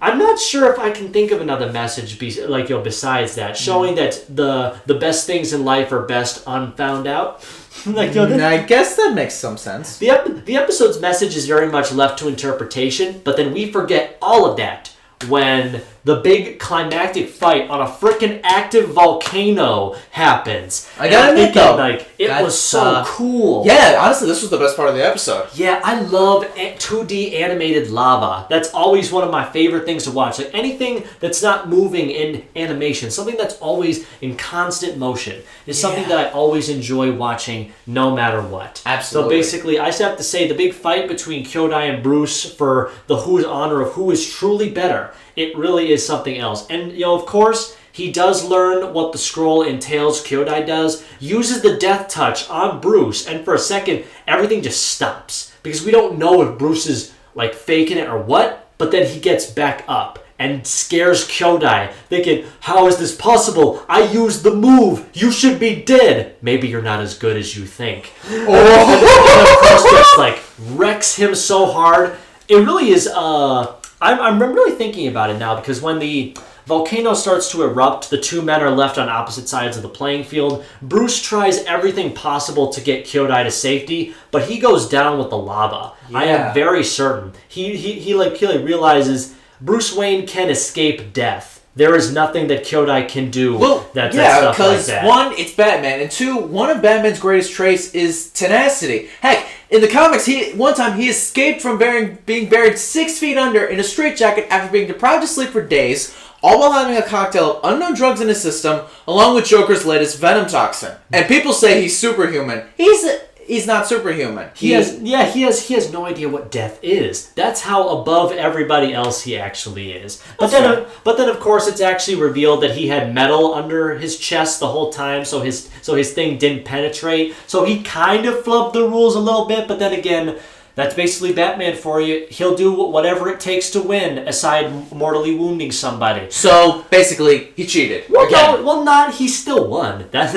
I'm not sure if I can think of another message besides that, showing that the best things in life are best unfound out. I guess that makes some sense. The episode's message is very much left to interpretation, but then we forget all of that when the big climactic fight on a frickin' active volcano happens. I gotta admit, though, it was so cool. Yeah, honestly, this was the best part of the episode. Yeah, I love 2D animated lava. That's always one of my favorite things to watch. Anything that's not moving in animation, something that's always in constant motion, is something that I always enjoy watching no matter what. Absolutely. So basically, I just have to say the big fight between Kyodai and Bruce for the honor of who is truly better. It really is something else. And, of course, he does learn what the scroll entails. Kyodai does. Uses the Death Touch on Bruce. And for a second, everything just stops. Because we don't know if Bruce is, faking it or what. But then he gets back up and scares Kyodai, thinking, how is this possible? I used the move. You should be dead. Maybe you're not as good as you think. And of course, just, wrecks him so hard. It really is, I'm really thinking about it now because when the volcano starts to erupt, the two men are left on opposite sides of the playing field. Bruce tries everything possible to get Kyodai to safety, but he goes down with the lava. Yeah. I am very certain. He realizes Bruce Wayne can escape death. There is nothing that Kyodai can do. Because one, it's Batman, and two, one of Batman's greatest traits is tenacity. Heck, in the comics, one time he escaped from being buried 6 feet under in a straitjacket after being deprived of sleep for days, all while having a cocktail of unknown drugs in his system, along with Joker's latest venom toxin. And people say he's superhuman. He's not superhuman. He has no idea what death is. That's how above everybody else he actually is. But then of course it's actually revealed that he had metal under his chest the whole time, so his thing didn't penetrate. So he kind of flubbed the rules a little bit, but then again, that's basically Batman for you. He'll do whatever it takes to win, aside mortally wounding somebody. So, basically, he cheated. He still won. That's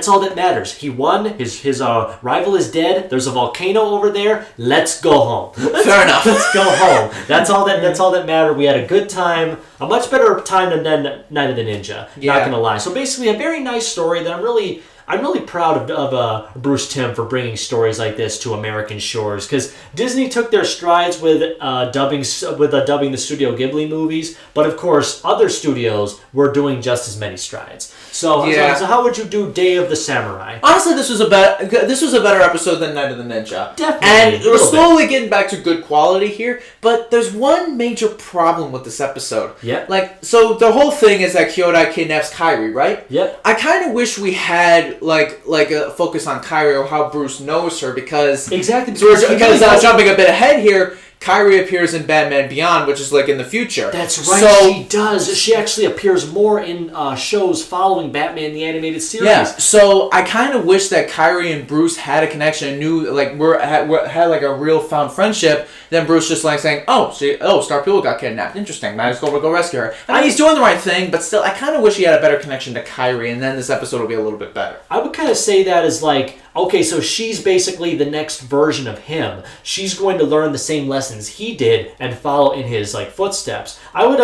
all that matters. He won. His rival is dead. There's a volcano over there. Let's go home. Fair enough. Let's go home. That's all that mattered. We had a good time. A much better time than Night of the Ninja. Yeah. Not gonna lie. So basically, a very nice story that I'm really proud of Bruce Timm for bringing stories like this to American shores, because Disney took their strides with dubbing the Studio Ghibli movies, but of course other studios were doing just as many strides. So how would you do Day of the Samurai? Honestly, this was a better episode than Night of the Ninja. Definitely. And we're slowly getting back to good quality here, but there's one major problem with this episode. Yeah. So the whole thing is that Kyodai kidnaps Kairi, right? Yep. I kind of wish we had like a focus on Kairi or how Bruce knows her, because exactly because jumping a bit ahead here, Kairi appears in Batman Beyond, which is like in the future. That's right, so, she does. She actually appears more in shows following Batman the Animated Series. Yeah, so I kind of wish that Kairi and Bruce had a connection and knew, like, had like a real found friendship, than Bruce just like saying, Star Peel got kidnapped. Interesting, might as well go rescue her. I mean, he's doing the right thing, but still, I kind of wish he had a better connection to Kairi, and then this episode will be a little bit better. I would kind of say that as like, okay, so she's basically the next version of him. She's going to learn the same lessons he did and follow in his like footsteps. I would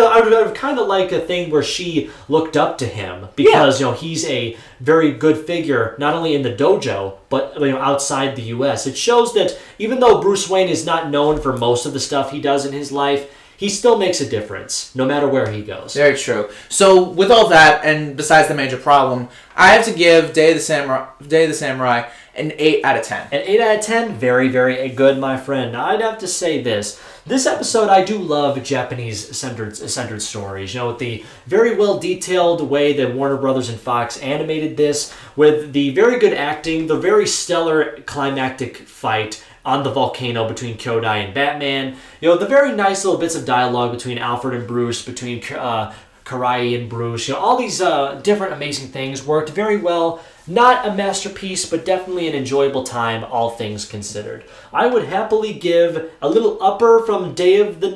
kind of like a thing where she looked up to him, because he's a very good figure not only in the dojo but outside the U.S. It shows that even though Bruce Wayne is not known for most of the stuff he does in his life, he still makes a difference, no matter where he goes. Very true. So, with all that, and besides the major problem, I have to give Day of the Samurai an 8 out of 10. An 8 out of 10? Very, very good, my friend. Now, I'd have to say this. This episode, I do love Japanese-centered stories. With the very well-detailed way that Warner Brothers and Fox animated this, with the very good acting, the very stellar climactic fight on the volcano between Kyodai and Batman. The very nice little bits of dialogue between Alfred and Bruce, between Karai and Bruce. All these different amazing things worked very well. Not a masterpiece, but definitely an enjoyable time, all things considered. I would happily give a little upper from Night of the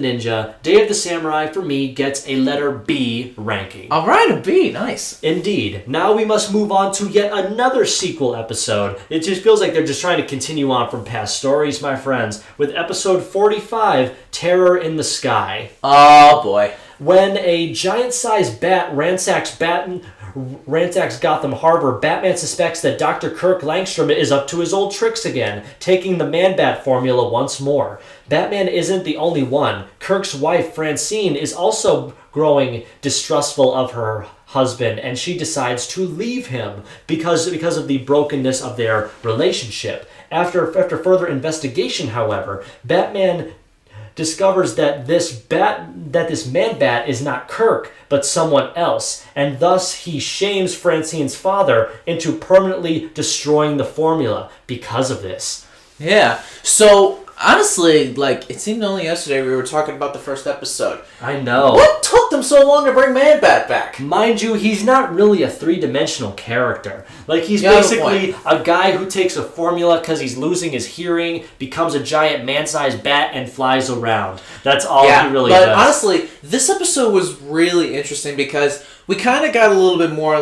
Ninja. Day of the Samurai, for me, gets a letter B ranking. All right, a B. Nice. Indeed. Now we must move on to yet another sequel episode. It just feels like they're just trying to continue on from past stories, my friends, with episode 45, Terror in the Sky. Oh, boy. When a giant-sized bat ransacks Gotham Harbor, Batman suspects that Dr. Kirk Langstrom is up to his old tricks again, taking the Man-Bat formula once more. Batman isn't the only one. Kirk's wife, Francine, is also growing distrustful of her husband, and she decides to leave him because of the brokenness of their relationship. After further investigation, however, Batman discovers that this Man-Bat is not Kirk, but someone else, and thus he shames Francine's father into permanently destroying the formula because of this. Yeah, so honestly, it seemed only yesterday we were talking about the first episode. I know. What took them so long to bring Man-Bat back? Mind you, he's not really a three-dimensional character. He's basically a guy who takes a formula because he's losing his hearing, becomes a giant man-sized bat, and flies around. That's all he really does. But honestly, this episode was really interesting because we kind of got a little bit more,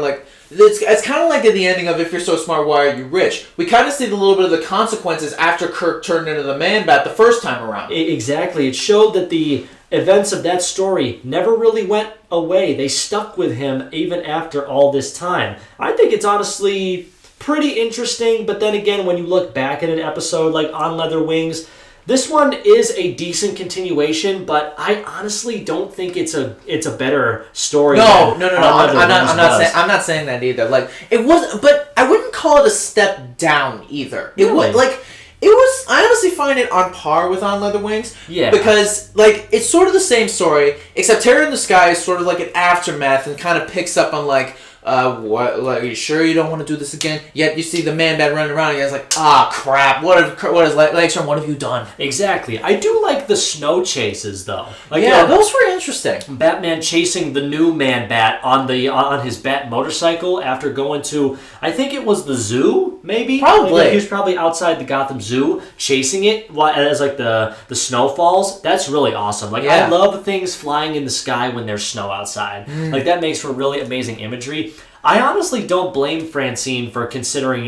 it's kind of like in the ending of If You're So Smart, Why Are You Rich? We kind of see a little bit of the consequences after Kirk turned into the Man-Bat the first time around. Exactly. It showed that the events of that story never really went away. They stuck with him even after all this time. I think it's honestly pretty interesting, but then again, when you look back at an episode like On Leather Wings, this one is a decent continuation, but I honestly don't think it's a better story. No. I'm not saying that either. Like it was, but I wouldn't call it a step down either. It Really? was like it was. I honestly find it on par with On Leather Wings. Yeah. Because like it's sort of the same story, except Terror in the Sky is sort of like an aftermath and kind of picks up on like. What? Like, are you sure you don't want to do this again? Yet you see the Man-Bat running around, and it's like, crap! What is Langstrom? What have you done? Exactly. I do like the snow chases though. Like, yeah, those were interesting. Batman chasing the new Man-Bat on his Bat motorcycle after going to, I think it was the zoo, maybe. Probably. Like, he was probably outside the Gotham Zoo chasing it as like the snow falls. That's really awesome. Like I love things flying in the sky when there's snow outside. Like that makes for really amazing imagery. I honestly don't blame Francine for considering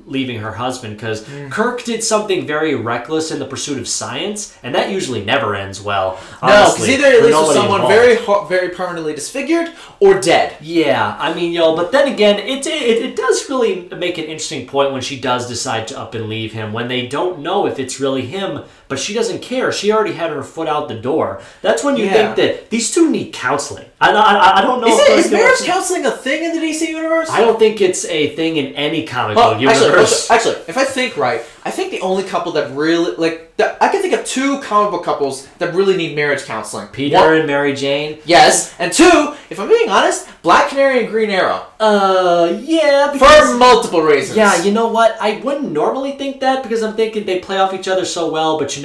leaving her husband because Kirk did something very reckless in the pursuit of science, and that usually never ends well. No, because either it leads to someone very permanently disfigured or dead. Yeah, I mean, but then again, it does really make an interesting point when she does decide to up and leave him, when they don't know if it's really him, but she doesn't care. She already had her foot out the door. That's when you think that these two need counseling. I don't know. Is marriage counseling a thing in the DC universe? I don't think it's a thing in any comic book universe. Actually, if I think right, I think the only couple that really I can think of two comic book couples that really need marriage counseling. Peter and Mary Jane. Yes, and two, if I'm being honest, Black Canary and Green Arrow. Yeah. For multiple reasons. Yeah, you know what? I wouldn't normally think that because I'm thinking they play off each other so well, but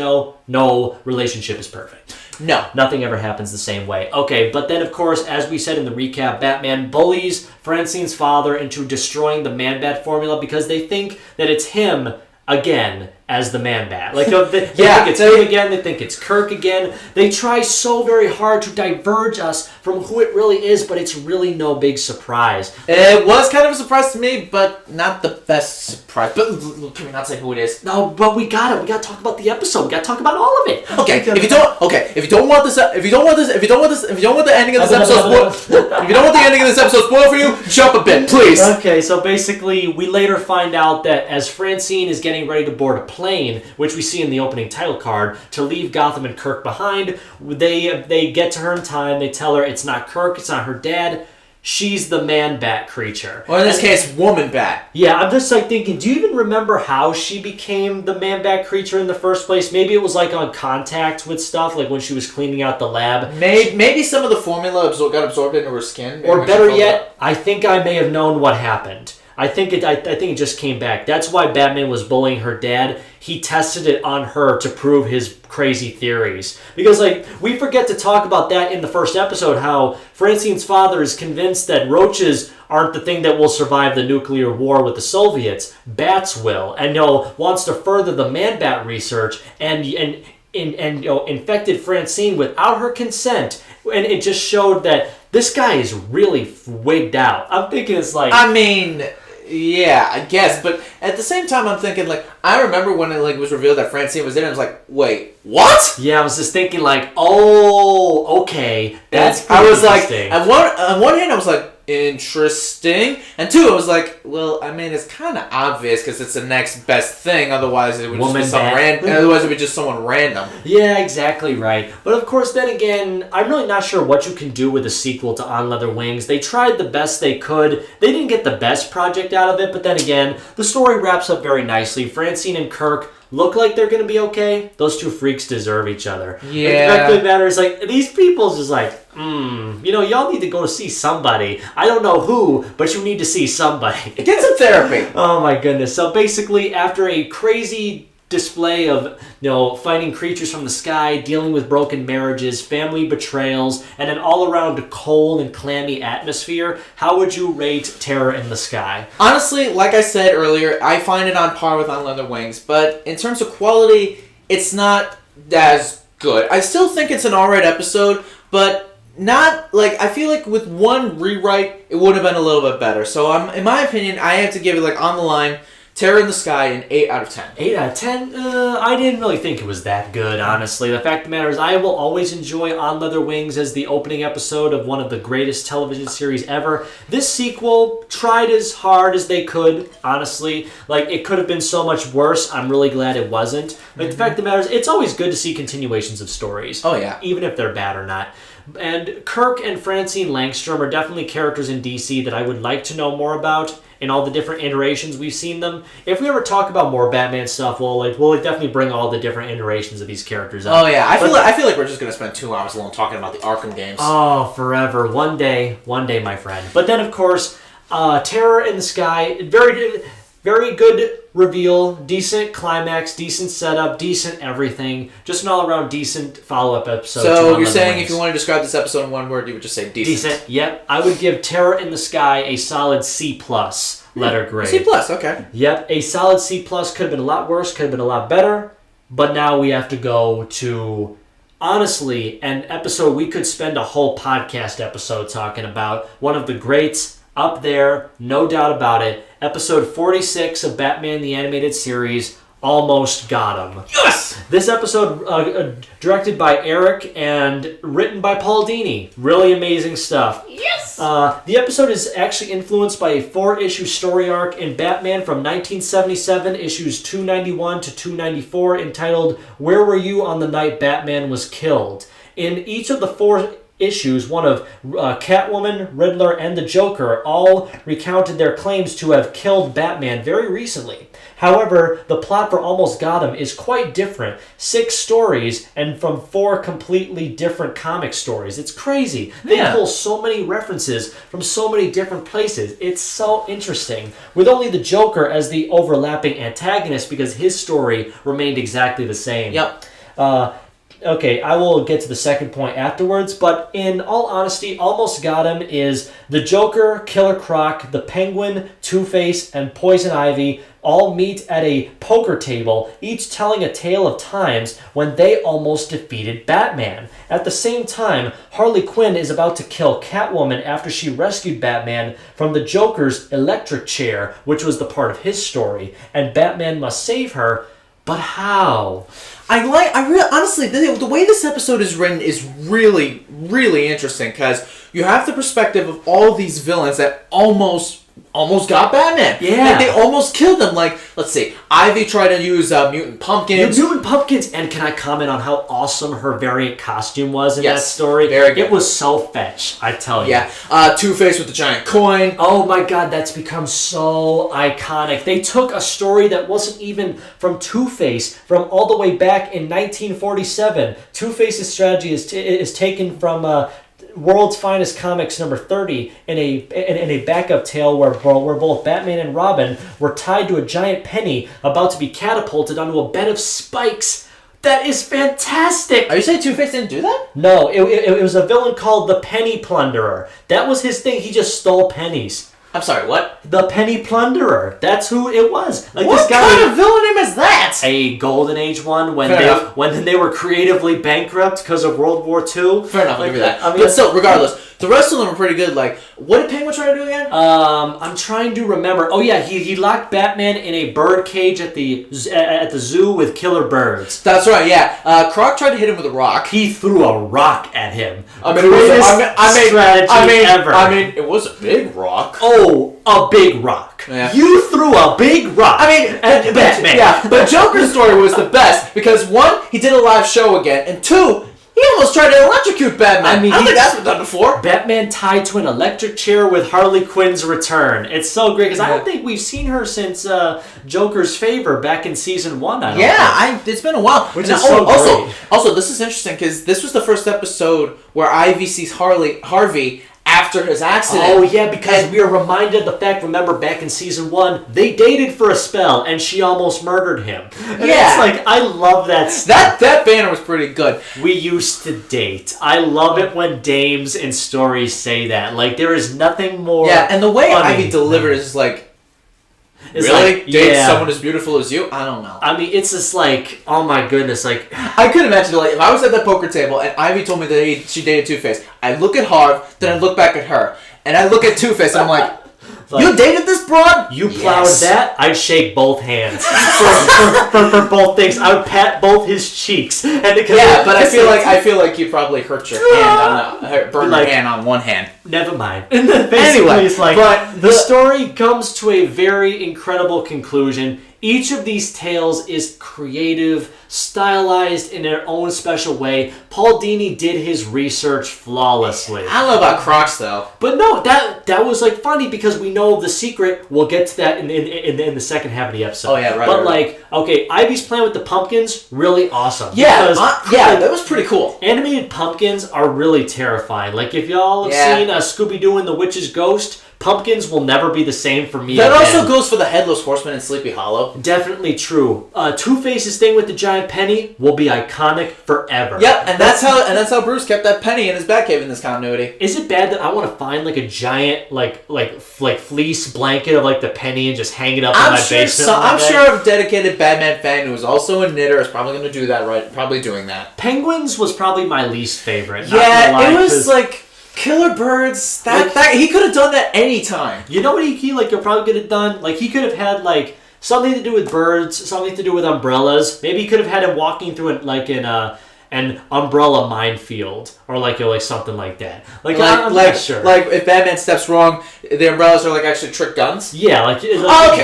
no relationship is perfect. No. Nothing ever happens the same way. Okay, but then of course, as we said in the recap, Batman bullies Francine's father into destroying the Man-Bat formula because they think that it's him again as the Man-Bat. Like, they think it's him again, they think it's Kirk again. They try so very hard to diverge us from who it really is, but it's really no big surprise. It was kind of a surprise to me, but not the best surprise. But can we not say who it is? No, but we gotta talk about the episode. We gotta talk about all of it. Okay, if you don't want the ending of this episode spoiled for you, jump a bit, please. Okay, so basically, we later find out that as Francine is getting ready to board a plane, which we see in the opening title card, to leave Gotham and Kirk behind, they get to her in time. They tell her it's not Kirk, it's not her dad. She's the Man-Bat creature. Or in this case, Woman-Bat. Yeah, I'm just thinking, do you even remember how she became the Man-Bat creature in the first place? Maybe it was like on contact with stuff, like when she was cleaning out the lab. Maybe some of the formula got absorbed into her skin. Or better yet, I think I may have known what happened. I think it just came back. That's why Batman was bullying her dad. He tested it on her to prove his crazy theories. Because, we forget to talk about that in the first episode, how Francine's father is convinced that roaches aren't the thing that will survive the nuclear war with the Soviets. Bats will. And, wants to further the Man-Bat research and infected Francine without her consent. And it just showed that this guy is really wigged out. I'm thinking it's like... I mean... Yeah, I guess, but at the same time, I'm thinking, I remember when it, was revealed that Francine was in it, I was like, wait, what? Yeah, I was just thinking, oh, okay, that's pretty interesting. On one hand, I was like, interesting, and two, I was like, well, I mean, it's kind of obvious, because it's the next best thing, otherwise it would just be someone random. Yeah, exactly right. But of course, then again, I'm really not sure what you can do with a sequel to On Leather Wings. They tried the best they could. They didn't get the best project out of it, but then again, the story wraps up very nicely. Francine and Kirk look like they're going to be okay. Those two freaks deserve each other. Yeah. The fact of the matter is, these people's just y'all need to go to see somebody. I don't know who, but you need to see somebody. Get some therapy. Oh my goodness. So basically, after a crazy display of fighting creatures from the sky, dealing with broken marriages, family betrayals, and an all-around cold and clammy atmosphere, how would you rate Terror in the Sky? Honestly, like I said earlier, I find it on par with On Leather Wings, but in terms of quality, it's not as good. I still think it's an alright episode, but not like I feel like with one rewrite it would have been a little bit better. So in my opinion, I have to give it like on the line, Terror in the Sky an 8 out of 10. 8 out of 10? I didn't really think it was that good, honestly. The fact of the matter is, I will always enjoy On Leather Wings as the opening episode of one of the greatest television series ever. This sequel tried as hard as they could, honestly. Like, it could have been so much worse. I'm really glad it wasn't. Like, the fact of the matter is, it's always good to see continuations of stories. Oh, yeah. Even if they're bad or not. And Kirk and Francine Langstrom are definitely characters in DC that I would like to know more about in all the different iterations we've seen them. If we ever talk about more Batman stuff, we'll definitely bring all the different iterations of these characters up. Oh yeah, I feel like we're just gonna spend 2 hours alone talking about the Arkham games. Oh, forever. One day, my friend. But then, of course, Terror in the Sky, very good reveal, decent climax, decent setup, decent everything. Just an all-around decent follow-up episode. So you're saying if you want to describe this episode in one word, you would just say decent? Decent, yep. I would give Terror in the Sky a solid C+ letter grade. C+, okay. Yep, a solid C+. Could have been a lot worse, could have been a lot better. But now we have to go to, honestly, an episode we could spend a whole podcast episode talking about. One of the greats. Up there, no doubt about it. Episode 46 of Batman the Animated Series, Almost Got Him. Yes! This episode, directed by Eric and written by Paul Dini. Really amazing stuff. Yes! The episode is actually influenced by a 4-issue story arc in Batman from 1977, issues 291 to 294, entitled Where Were You on the Night Batman Was Killed? In each of the 4 issues, one of Catwoman, Riddler, and the Joker all recounted their claims to have killed Batman very recently. However, the plot for Almost Got Him is quite different. 6 stories and from 4 completely different comic stories. It's crazy. They pull so many references from so many different places. It's so interesting. With only the Joker as the overlapping antagonist because his story remained exactly the same. Yep. Okay, I will get to the second point afterwards, but in all honesty, Almost Got Him is the Joker, Killer Croc, the Penguin, Two-Face, and Poison Ivy all meet at a poker table, each telling a tale of times when they almost defeated Batman. At the same time, Harley Quinn is about to kill Catwoman after she rescued Batman from the Joker's electric chair, which was the part of his story, and Batman must save her, but how? Honestly, the way this episode is written is really, really interesting because you have the perspective of all these villains that almost got Batman. Yeah. Like, they almost killed him. Like, let's see, Ivy tried to use mutant pumpkins. Mutant pumpkins, and can I comment on how awesome her variant costume was in that story? Very good. It was so fetch, I tell you. Yeah, Two-Face with the giant coin. Oh my god, that's become so iconic. They took a story that wasn't even from Two-Face from all the way back in 1947. Two-Face's strategy is taken from World's Finest Comics number 30 in a backup tale where both Batman and Robin were tied to a giant penny about to be catapulted onto a bed of spikes. That is fantastic! Are you saying Two-Face didn't do that? No, it was a villain called the Penny Plunderer. That was his thing. He just stole pennies. I'm sorry, what? The Penny Plunderer. That's who it was. Like, What this guy, kind of villain name is that? a Golden Age one when Fair when they were creatively bankrupt because of World War II. Fair enough, I'll give you that. I mean, but still, regardless, the rest of them are pretty good. Like, what did Penguin try to do again? I'm trying to remember. Oh yeah, he locked Batman in a bird cage at the zoo with killer birds. That's right, yeah. Croc tried to hit him with a rock. He threw a rock at him. I mean, Strategy ever. I mean, it was a big rock. Oh, a big rock. Yeah. You threw a big rock. I mean, at Batman. Yeah, but Joker's story was the best because 1, he did a live show again, and 2, he almost tried to electrocute Batman. I mean, I don't think that's been done before. Batman tied to an electric chair with Harley Quinn's return. It's so great because I don't think we've seen her since Joker's Favor back in season 1. It's been a while. Which is so great. Also, this is interesting because this was the first episode where Ivy sees Harvey after his accident. Oh yeah, because we are reminded of the fact, remember back in season 1, they dated for a spell and she almost murdered him. And it's like, I love that stuff. That banner was pretty good. We used to date. I love it when dames in stories say that. Like, there is nothing more Yeah, and the way funny. Ivy delivered is like, It's really? Like, Date yeah. someone as beautiful as you? I don't know. I mean, it's just like, oh my goodness, like... I could imagine, like, if I was at that poker table and Ivy told me that she dated Two-Face, I look at Harv, then I look back at her, and I look at Two-Face, and I'm like, you dated this broad? You plowed that? I'd shake both hands for both things. I would pat both his cheeks. And but I feel like you probably hurt your hand burn your hand on one hand. Never mind. Anyway, it's like, but the story comes to a very incredible conclusion. Each of these tales is creative, stylized in their own special way. Paul Dini did his research flawlessly. I don't know about Crocs though. But no, that was like funny because we know the secret. We'll get to that in the second half of the episode. Oh yeah, right. But right. okay, Ivy's plan with the pumpkins, really awesome. Yeah, that was pretty cool. Animated pumpkins are really terrifying. Like if y'all have seen Scooby-Doo and the Witch's Ghost, pumpkins will never be the same for me. That also goes for the Headless Horseman in Sleepy Hollow. Definitely true. Two-Face's thing with the giant penny will be iconic forever. Yep, and that's how Bruce kept that penny in his Batcave in this continuity. Is it bad that I want to find like a giant like fleece blanket of like the penny and just hang it up in my basement? I'm sure a dedicated Batman fan who is also a knitter is probably going to do that. Right, probably doing that. Penguins was probably my least favorite. Yeah, it was like. Killer Birds, that he could have done that anytime. You know what he like you're probably could have done? Like he could have had like something to do with birds, something to do with umbrellas. Maybe he could have had him walking through an umbrella minefield or like something like that. I'm not sure. Like if Batman steps wrong, the umbrellas are like actually trick guns. Yeah, okay.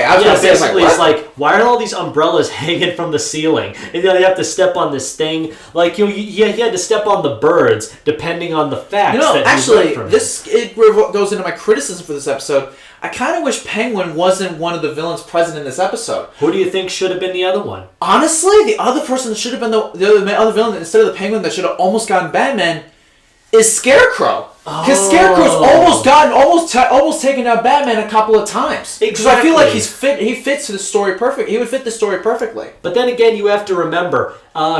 I was gonna say basically it's like why are all these umbrellas hanging from the ceiling? And then you have to step on this thing. Like you had to step on the birds depending on the facts. It goes into my criticism for this episode. I kind of wish Penguin wasn't one of the villains present in this episode. Who do you think should have been the other one? Honestly, the other person that should have been the other villain instead of the Penguin that should have almost gotten Batman is Scarecrow. Because Scarecrow's almost taken out Batman a couple of times. Because I feel like he fits the story perfect. He would fit the story perfectly. But then again, you have to remember,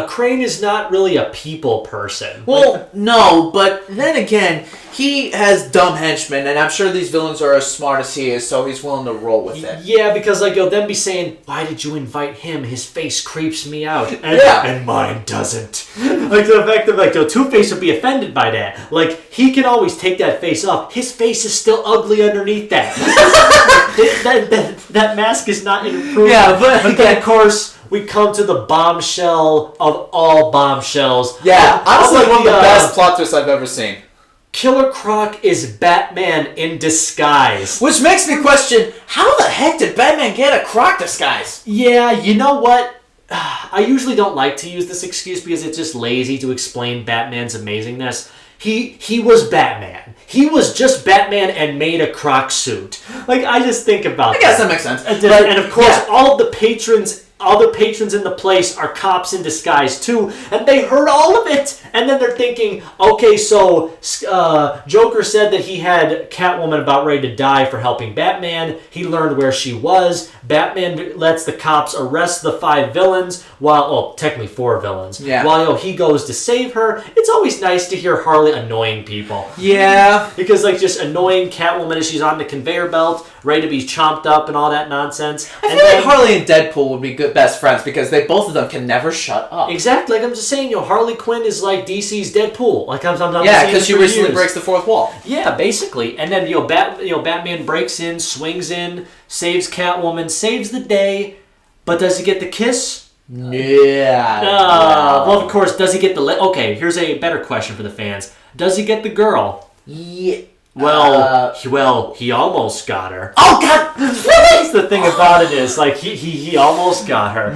Crane is not really a people person. Well, no, but then again, he has dumb henchmen, and I'm sure these villains are as smart as he is, so he's willing to roll with it. Yeah, because you'll then be saying, why did you invite him? His face creeps me out. And mine doesn't. The fact that Two-Face would be offended by that. He can always take that face off. His face is still ugly underneath that. that mask is not an improvement. Yeah, but then, of course, we come to the bombshell of all bombshells. Yeah, honestly, one of the best plot twists I've ever seen. Killer Croc is Batman in disguise. Which makes me question, how the heck did Batman get a Croc disguise? Yeah, you know what? I usually don't like to use this excuse because it's just lazy to explain Batman's amazingness. He was Batman. He was just Batman and made a Croc suit. I just think about that. I guess that makes sense. And of course, all of the other patrons in the place are cops in disguise too, and they heard all of it. And then they're thinking, okay, so Joker said that he had Catwoman about ready to die for helping Batman. He learned where she was. Batman lets the cops arrest the 5 villains, technically 4 villains. Yeah. While he goes to save her. It's always nice to hear Harley annoying people. Yeah. Because just annoying Catwoman as she's on the conveyor belt, ready to be chomped up and all that nonsense. I feel like Harley and Deadpool would be good best friends because both of them can never shut up. Exactly. I'm just saying, Harley Quinn is like DC's Deadpool. Yeah, because she recently breaks the 4th wall. Yeah, basically. And then Batman breaks in, swings in, saves Catwoman, saves the day, but does he get the kiss? Yeah. Well, of course, does he get the... Okay, here's a better question for the fans. Does he get the girl? Yeah. Well, he almost got her. Oh God! That's the thing about it is he almost got her.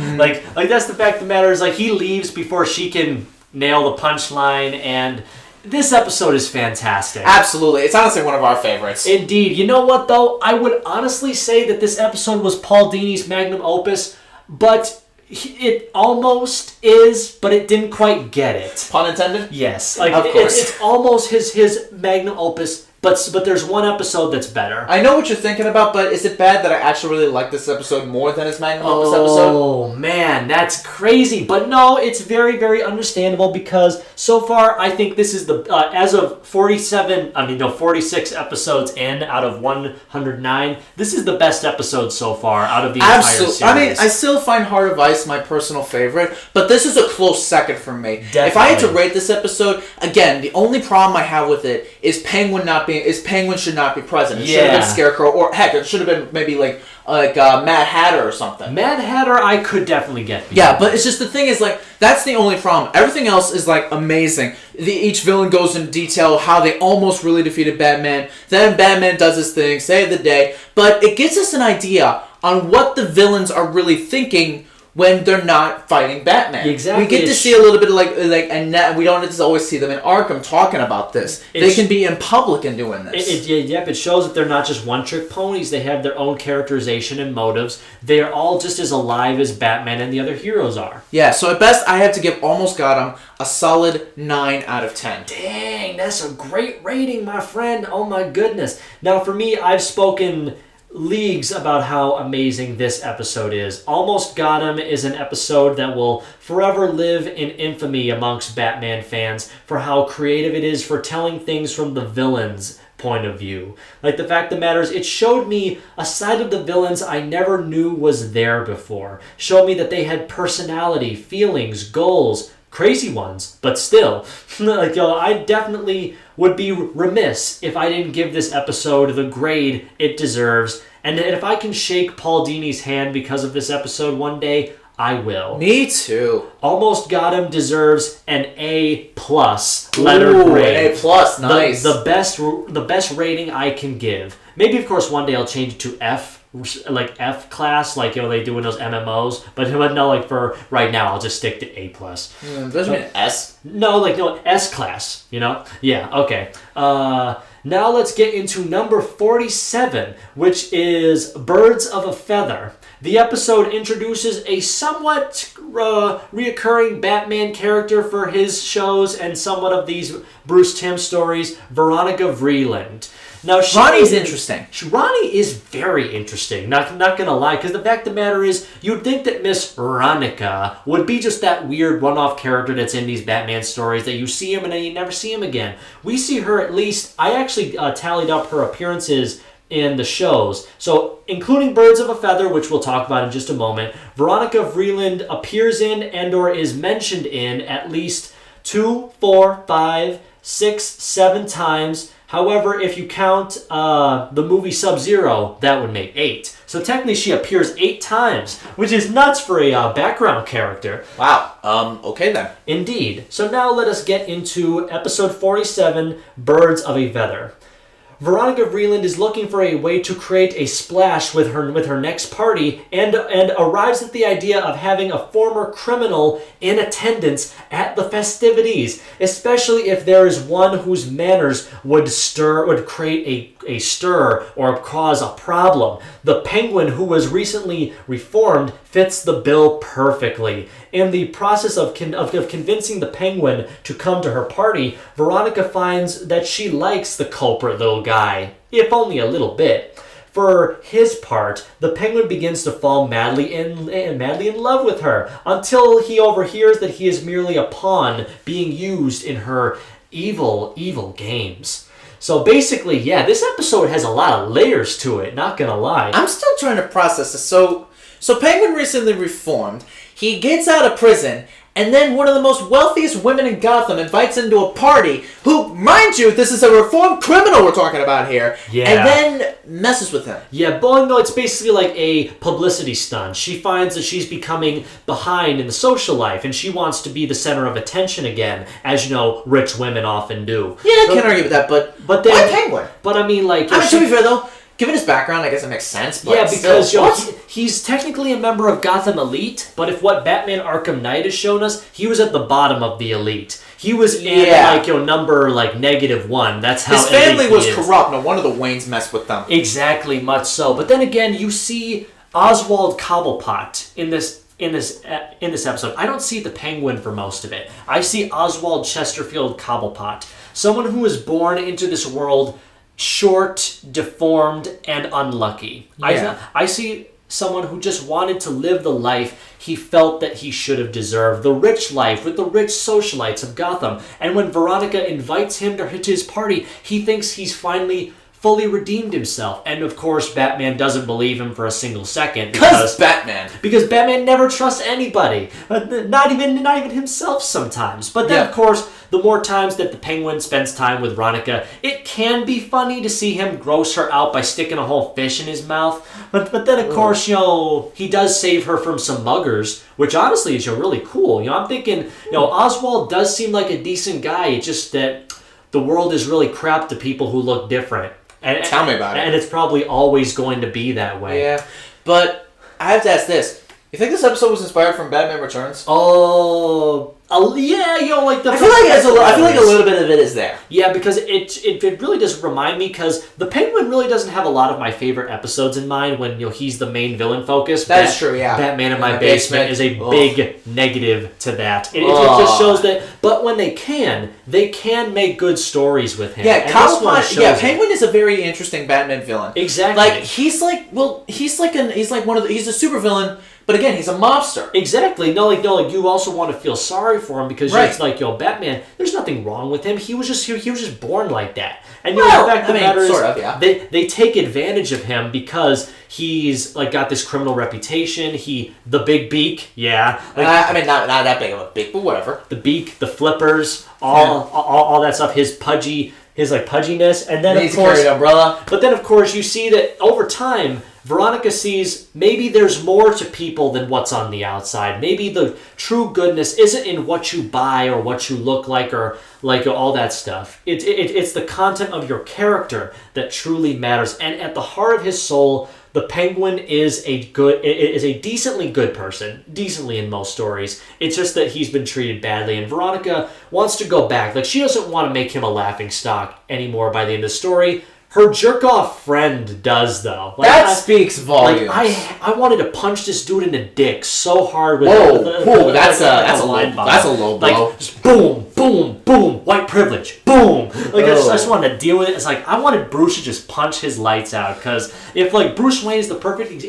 That's the fact of the matter is he leaves before she can nail the punchline, and this episode is fantastic. Absolutely, it's honestly one of our favorites. Indeed. You know what though? I would honestly say that this episode was Paul Dini's magnum opus, but it almost is, but it didn't quite get it. Pun intended? Yes. Of course. It's almost his magnum opus But there's one episode that's better. I know what you're thinking about, but is it bad that I actually really like this episode more than his magnum opus episode? Oh, man, that's crazy. But no, it's very, very understandable because so far I think this is the, as of 46 episodes in out of 109, this is the best episode so far out of the entire series. I mean, I still find Heart of Ice my personal favorite, but this is a close second for me. Definitely. If I had to rate this episode, again, the only problem I have with it is Penguin should not be present. It should have been Scarecrow, or heck, it should have been maybe like Mad Hatter or something. Mad Hatter, I could definitely get behind. Yeah, but it's just the thing is like that's the only problem. Everything else is like amazing. Each villain goes into detail how they almost really defeated Batman. Then Batman does his thing, save the day. But it gives us an idea on what the villains are really thinking when they're not fighting Batman. Exactly. We get to see a little bit of and we don't just always see them in Arkham talking about this. They can be in public and doing this. It shows that they're not just one-trick ponies. They have their own characterization and motives. They are all just as alive as Batman and the other heroes are. Yeah, so at best, I have to give Almost Got Him a solid 9 out of 10. Dang, that's a great rating, my friend. Oh my goodness. Now for me, I've spoken leagues about how amazing this episode is. Almost Got Him is an episode that will forever live in infamy amongst Batman fans for how creative it is for telling things from the villain's point of view. Like, the fact of the matter is, it showed me a side of the villains I never knew was there before. Showed me that they had personality, feelings, goals, crazy ones, but still. I definitely would be remiss if I didn't give this episode the grade it deserves. And if I can shake Paul Dini's hand because of this episode one day, I will. Me too. Almost Got Him deserves an A+ letter grade. A+, nice. The best rating I can give. Maybe, of course, one day I'll change it to F, like F class, like they do in those MMOs. But no, like for right now, I'll just stick to A+. Doesn't mean S? No, S class. Yeah. Okay. Now let's get into number 47, which is Birds of a Feather. The episode introduces a somewhat reoccurring Batman character for his shows and somewhat of these Bruce Timm stories, Veronica Vreeland. Now, Ronnie's interesting. Ronnie is very interesting, not gonna lie, because the fact of the matter is, you'd think that Miss Veronica would be just that weird one-off character that's in these Batman stories that you see him and then you never see him again. We see her at least, I actually tallied up her appearances in the shows. So, including Birds of a Feather, which we'll talk about in just a moment, Veronica Vreeland appears in and or is mentioned in at least 2, 4, 5, 6, 7 times. However, if you count the movie Sub-Zero, that would make 8. So technically she appears 8 times, which is nuts for a background character. Wow. Okay then. Indeed. So now let us get into episode 47, Birds of a Feather. Veronica Vreeland is looking for a way to create a splash with her next party and arrives at the idea of having a former criminal in attendance at the festivities, especially if there is one whose manners would create a stir or cause a problem. The Penguin, who was recently reformed, fits the bill perfectly. In the process of convincing the Penguin to come to her party, Veronica finds that she likes the culprit little guy, if only a little bit. For his part, the Penguin begins to fall madly in love with her, until he overhears that he is merely a pawn being used in her evil, evil games. So basically, yeah, this episode has a lot of layers to it, not gonna lie. I'm still trying to process this. So Penguin recently reformed. He gets out of prison, and then one of the most wealthiest women in Gotham invites him to a party, who, mind you, this is a reformed criminal we're talking about here, and then messes with him. Yeah, but no, it's basically like a publicity stunt. She finds that she's becoming behind in the social life, and she wants to be the center of attention again, as rich women often do. Yeah, I can't argue with that, but then, why Penguin? But I mean, like... to be fair, though, given his background, I guess it makes sense. But yeah, because still, he's technically a member of Gotham Elite, but if what Batman Arkham Knight has shown us, he was at the bottom of the Elite. He was in number -1. That's how his family was corrupt. No wonder the Waynes messed with them. Exactly, much so. But then again, you see Oswald Cobblepot in this episode. I don't see the Penguin for most of it. I see Oswald Chesterfield Cobblepot, someone who was born into this world short, deformed, and unlucky. Yeah. I see someone who just wanted to live the life he felt that he should have deserved. The rich life with the rich socialites of Gotham. And when Veronica invites him to his party, he thinks he's finally fully redeemed himself. And of course, Batman doesn't believe him for a single second. Because Batman never trusts anybody. Not even himself sometimes. But then, of course, the more times that the Penguin spends time with Veronica, it can be funny to see him gross her out by sticking a whole fish in his mouth. But then, of course, he does save her from some muggers, which honestly is really cool. I'm thinking, Oswald does seem like a decent guy. It's just that the world is really crap to people who look different. Tell me about it. And it's probably always going to be that way. Yeah, but I have to ask this. You think this episode was inspired from Batman Returns? Oh, yeah, like the. I feel like a little bit of it is there. Yeah, because it really does remind me, because the Penguin really doesn't have a lot of my favorite episodes in mind when he's the main villain focus. That is true. Yeah. Batman in My Basement is a big negative to that. It just shows that. But when they can make good stories with him. Yeah, Penguin is a very interesting Batman villain. Exactly. Like he's a super villain. But again, he's a mobster. Exactly. No, you also want to feel sorry for him because it's like, Batman, there's nothing wrong with him. He was just born like that. And the fact of the matter is, they take advantage of him because he's got this criminal reputation. The big beak, yeah. Not that big of a beak, but whatever. The beak, the flippers, all that stuff. His pudginess, and then of course, an umbrella. But then of course you see that over time, Veronica sees maybe there's more to people than what's on the outside. Maybe the true goodness isn't in what you buy or what you look like or all that stuff. It's the content of your character that truly matters. And at the heart of his soul, the Penguin is a decently good person, decently in most stories. It's just that he's been treated badly, and Veronica wants to go back. She doesn't want to make him a laughingstock anymore by the end of the story. Her jerk-off friend does, though. That speaks volumes. I wanted to punch this dude in the dick so hard with that's a low blow. Just boom, boom, boom, white privilege, boom. I just wanted to deal with it. It's I wanted Bruce to just punch his lights out, because if Bruce Wayne is the perfect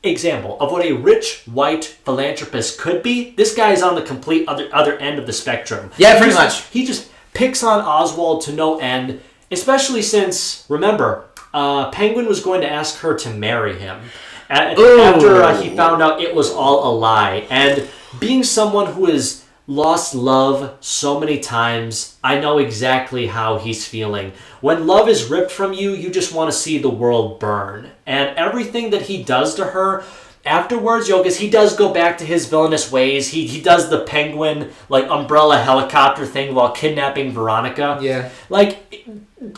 example of what a rich white philanthropist could be, this guy is on the complete other end of the spectrum. Yeah, pretty much. He just picks on Oswald to no end. Especially since, remember, Penguin was going to ask her to marry him after he found out it was all a lie. And being someone who has lost love so many times, I know exactly how he's feeling. When love is ripped from you, you just want to see the world burn. And everything that he does to her afterwards, because he does go back to his villainous ways. He does the Penguin umbrella helicopter thing while kidnapping Veronica. Yeah.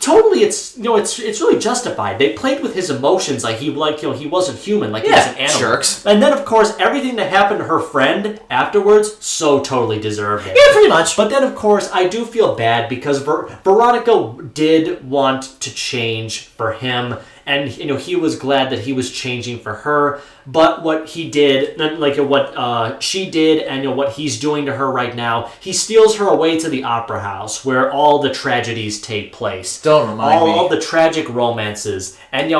Totally, it's really justified. They played with his emotions he wasn't human, he was an animal. Jerks. And then of course everything that happened to her friend afterwards so totally deserved it. Yeah, pretty much. But then of course I do feel bad because Veronica did want to change for him, and he was glad that he was changing for her. But what he did, what she did, and what he's doing to her right now, he steals her away to the opera house where all the tragedies take place. Don't remind me. All the tragic romances, and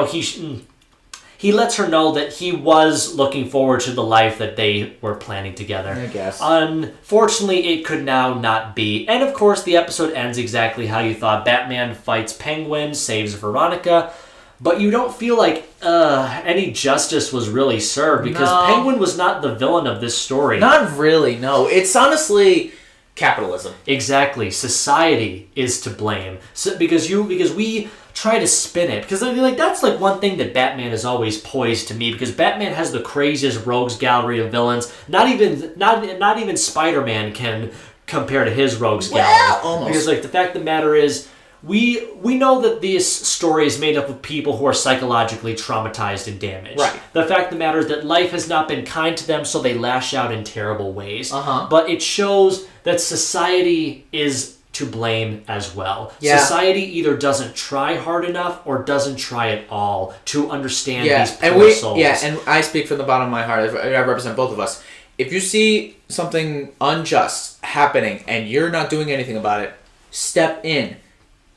he lets her know that he was looking forward to the life that they were planning together. I guess. Unfortunately, it could now not be. And of course, the episode ends exactly how you thought. Batman fights Penguin, saves Veronica. But you don't feel like any justice was really served, because Penguin was not the villain of this story. Not really, no. It's honestly capitalism. Exactly. Society is to blame. Because we try to spin it. Because that's one thing that Batman is always poised to me, because Batman has the craziest rogues gallery of villains. Not even Spider-Man can compare to his rogues gallery. Almost. Because the fact of the matter is, We know that this story is made up of people who are psychologically traumatized and damaged. Right. The fact of the matter is that life has not been kind to them, so they lash out in terrible ways. Uh-huh. But it shows that society is to blame as well. Yeah. Society either doesn't try hard enough or doesn't try at all to understand these poor souls. Yeah, and I speak from the bottom of my heart. I represent both of us. If you see something unjust happening and you're not doing anything about it, step in.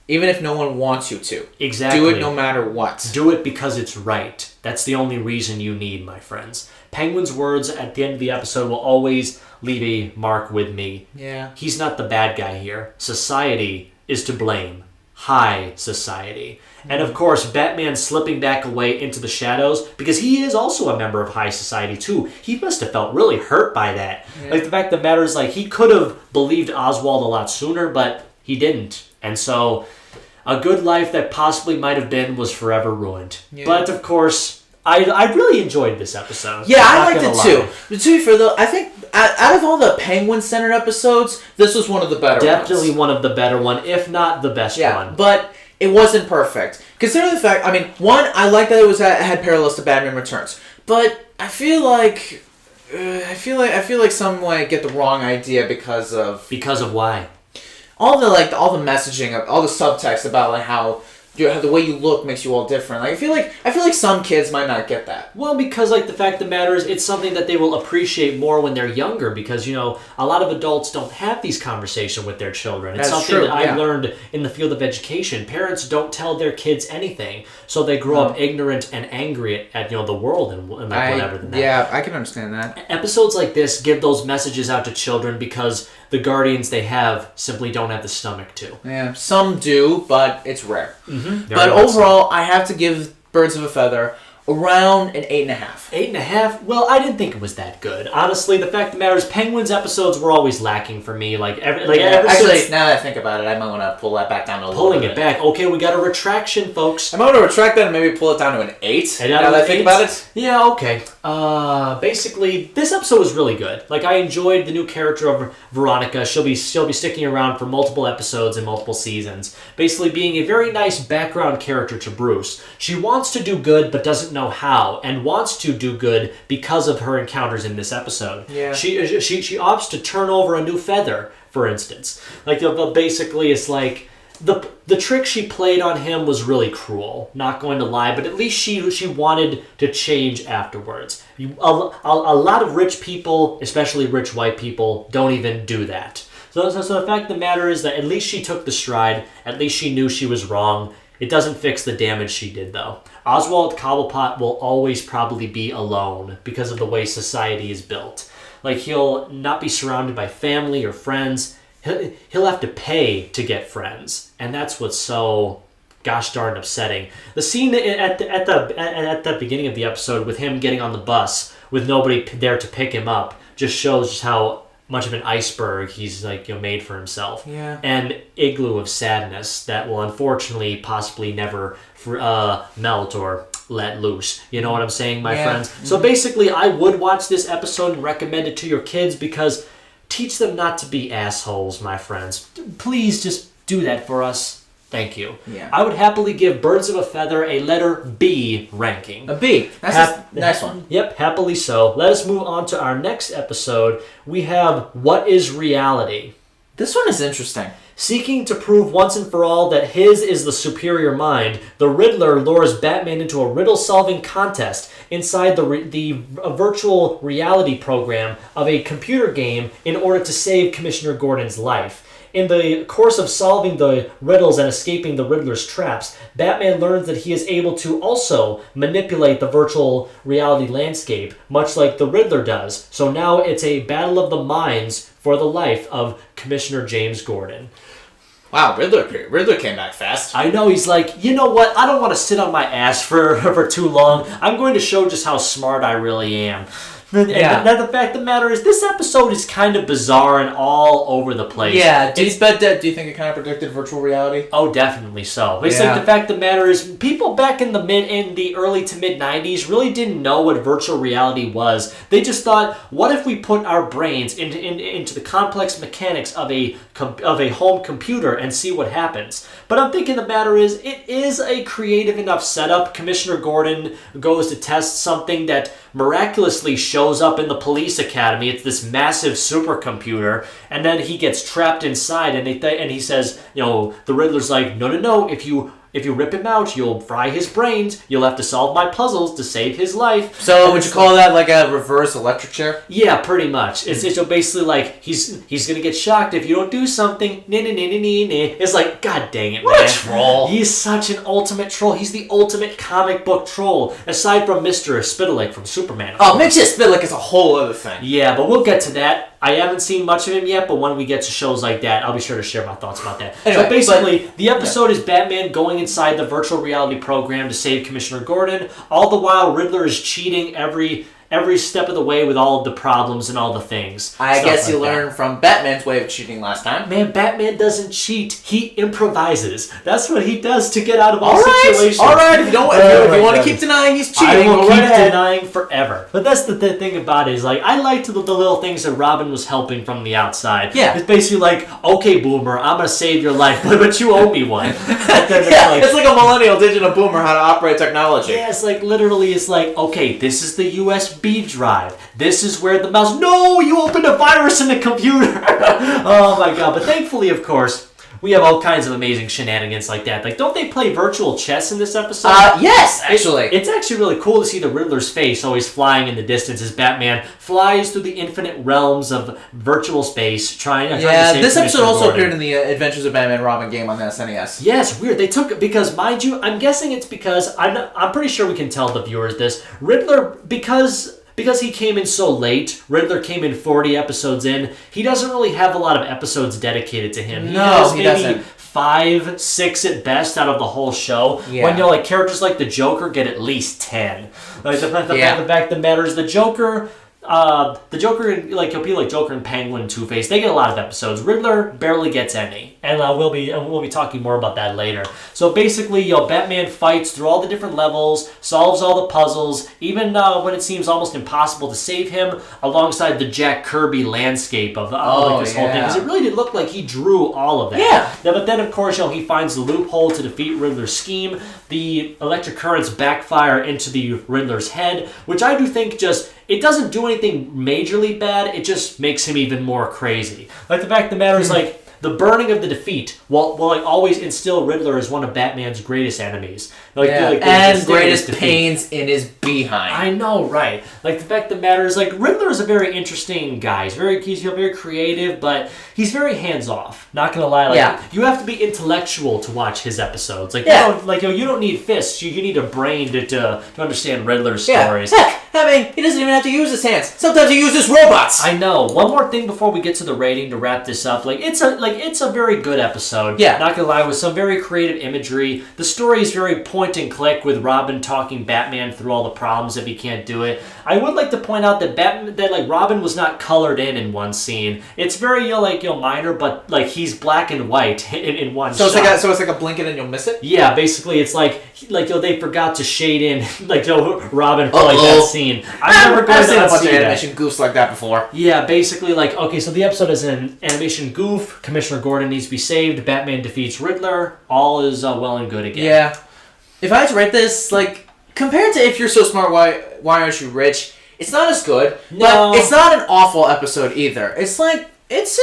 even if no one wants you to. Exactly. Do it no matter what. Do it because it's right. That's the only reason you need, my friends. Penguin's words at the end of the episode will always leave a mark with me. Yeah. He's not the bad guy here. Society is to blame. High society. And of course, Batman slipping back away into the shadows, because he is also a member of high society too. He must have felt really hurt by that. Yeah. Like, the fact that matters, like, he could have believed Oswald a lot sooner, but he didn't. And so, a good life that possibly might have been was forever ruined. Yeah. But of course, I really enjoyed this episode. Yeah, I Not liked gonna it too. lie. But to be fair though, I think out of all the Penguin-centered episodes, this was one of the better Definitely ones. one of the better one, if not the best one. But it wasn't perfect. Considering the fact, I mean, one, I like that it had parallels to Batman Returns, but I feel like some might get the wrong idea because of why? all the messaging, all the subtext about like how the way you look makes you all different. Like I feel like some kids might not get that. Well, because like the fact of the matter is, it's something that they will appreciate more when they're younger. Because a lot of adults don't have these conversations with their children. It's That's something true, that I yeah. learned in the field of education. Parents don't tell their kids anything, so they grow up ignorant and angry at the world and like whatever. Than that. Yeah, I can understand that. Episodes like this give those messages out to children because the guardians they have simply don't have the stomach to. Yeah, some do, but it's rare. Mm-hmm. But overall, I have to give Birds of a Feather around an 8.5. 8.5? Well, I didn't think it was that good. Honestly, the fact of the matter is, Penguin's episodes were always lacking for me. Actually, now that I think about it, I might want to pull that back down to a little pulling bit. it back. Okay, we got a retraction, folks. I might want to retract that and maybe pull it down to an 8. And Now out that of I think eight? about it. Yeah, okay. Basically, this episode was really good. Like, I enjoyed the new character of Veronica. She'll be sticking around for multiple episodes and multiple seasons. Basically, being a very nice background character to Bruce. She wants to do good, but doesn't know how, and wants to do good because of her encounters in this episode. Yeah. She opts to turn over a new feather, for instance. Like, basically, it's like the trick she played on him was really cruel. Not going to lie, but at least she wanted to change afterwards. A lot of rich people, especially rich white people, don't even do that. So the fact of the matter is that at least she took the stride. At least she knew she was wrong. It doesn't fix the damage she did, though. Oswald Cobblepot will always probably be alone because of the way society is built. Like, he'll not be surrounded by family or friends. He'll have to pay to get friends. And that's what's so gosh darn upsetting. The scene at the beginning of the episode with him getting on the bus with nobody there to pick him up just shows just how much of an iceberg he's made for himself. Yeah. An igloo of sadness that will unfortunately possibly never melt or let loose. You know what I'm saying, my friends? Mm-hmm. So basically, I would watch this episode and recommend it to your kids because teach them not to be assholes, my friends. Please just do that for us. Thank you. Yeah. I would happily give Birds of a Feather a letter B ranking. A B. That's a nice one. Yep, happily so. Let us move on to our next episode. We have What is Reality? This one is interesting. Seeking to prove once and for all that his is the superior mind, the Riddler lures Batman into a riddle-solving contest inside the virtual reality program of a computer game in order to save Commissioner Gordon's life. In the course of solving the riddles and escaping the Riddler's traps, Batman learns that he is able to also manipulate the virtual reality landscape, much like the Riddler does. So now it's a battle of the minds for the life of Commissioner James Gordon. Wow, Riddler came back fast. I know, he's like, you know what? I don't want to sit on my ass for too long. I'm going to show just how smart I really am. Yeah. And the fact of the matter is, this episode is kind of bizarre and all over the place. Yeah. Do you think it kind of predicted virtual reality? Oh, definitely so. It's like the fact of the matter is, people back in the early to mid 90s really didn't know what virtual reality was. They just thought, what if we put our brains into the complex mechanics of a home computer and see what happens? But I'm thinking the matter is, it is a creative enough setup. Commissioner Gordon goes to test something that miraculously shows up in the police academy. It's this massive supercomputer, and then he gets trapped inside, and he says, the Riddler's like, no, if you rip him out, you'll fry his brains. You'll have to solve my puzzles to save his life. So would you call that like a reverse electric chair? Yeah, pretty much. It's basically like he's gonna get shocked if you don't do something. It's like, God dang it, man. What a troll. He's such an ultimate troll. He's the ultimate comic book troll, aside from Mr. Spitalik from Superman. Oh, Mr. Spitalik is a whole other thing. Yeah, but we'll get to that. I haven't seen much of him yet, but when we get to shows like that, I'll be sure to share my thoughts about that. Anyway, so basically, the episode is Batman going inside the virtual reality program to save Commissioner Gordon. All the while, Riddler is cheating every step of the way with all of the problems and all the things. I guess you learned from Batman's way of cheating last time. Man, Batman doesn't cheat. He improvises. That's what he does to get out of all situations. All right. If you want to keep denying he's cheating, I will keep denying forever. But that's the thing about it is, like, I liked the little things that Robin was helping from the outside. Yeah. It's basically like, okay, Boomer, I'm going to save your life, but you owe me one. It's like a millennial teaching a boomer how to operate technology. Yeah, it's like, literally, it's like, okay, this is the USB drive. This is where the mouse... No, you opened a virus in the computer! Oh my god, but thankfully, of course, we have all kinds of amazing shenanigans like that. Like, don't they play virtual chess in this episode? Yes, actually. It's actually really cool to see the Riddler's face always flying in the distance as Batman flies through the infinite realms of virtual space trying to save this episode Commissioner also Gordon. appeared in the Adventures of Batman Robin game on the SNES. Yes, weird. They took because, mind you, I'm guessing it's because I'm pretty sure we can tell the viewers this. Riddler, because he came in so late, Riddler came in 40 episodes in, he doesn't really have a lot of episodes dedicated to him. He doesn't. 5, 6 at best out of the whole show. Yeah. When like characters like the Joker get at least 10. Like the fact that matters, the Joker, like he'll be like Joker and Penguin and Two-Face. They get a lot of episodes. Riddler barely gets any, and we'll be talking more about that later. So basically, Batman fights through all the different levels, solves all the puzzles, even when it seems almost impossible to save him, alongside the Jack Kirby landscape of this whole thing, because it really did look like he drew all of that. Yeah. But then, of course, he finds the loophole to defeat Riddler's scheme. The electric currents backfire into the Riddler's head, which I do think it doesn't do anything majorly bad, it just makes him even more crazy. Like, the fact of the matter is, like, the burning of the defeat will like always instill Riddler as one of Batman's greatest enemies. And greatest pains in his behind. I know, right? Like, the fact of the matter is, like, Riddler is a very interesting guy. He's very creative, but he's very hands-off. Not gonna lie, you have to be intellectual to watch his episodes. Like, you don't need fists. You need a brain to understand Riddler's stories. Heck, he doesn't even have to use his hands. Sometimes he uses robots. I know. One more thing before we get to the rating to wrap this up. It's a very good episode. Yeah. Not gonna lie, with some very creative imagery. The story is very point and click with Robin talking Batman through all the problems if he can't do it. I would like to point out that Robin was not colored in one scene. It's very minor, but like he's black and white in one shot. So it's like a blink it and you'll miss it? Yeah, basically it's like they forgot to shade in Robin for that scene. I've seen a bunch of animation goofs like that before. Yeah, basically so the episode is an animation goof. Commissioner Gordon needs to be saved. Batman defeats Riddler. All is well and good again. Yeah. If I had to rate this, compared to If You're So Smart, Why Aren't You Rich, it's not as good, but it's not an awful episode either. It's at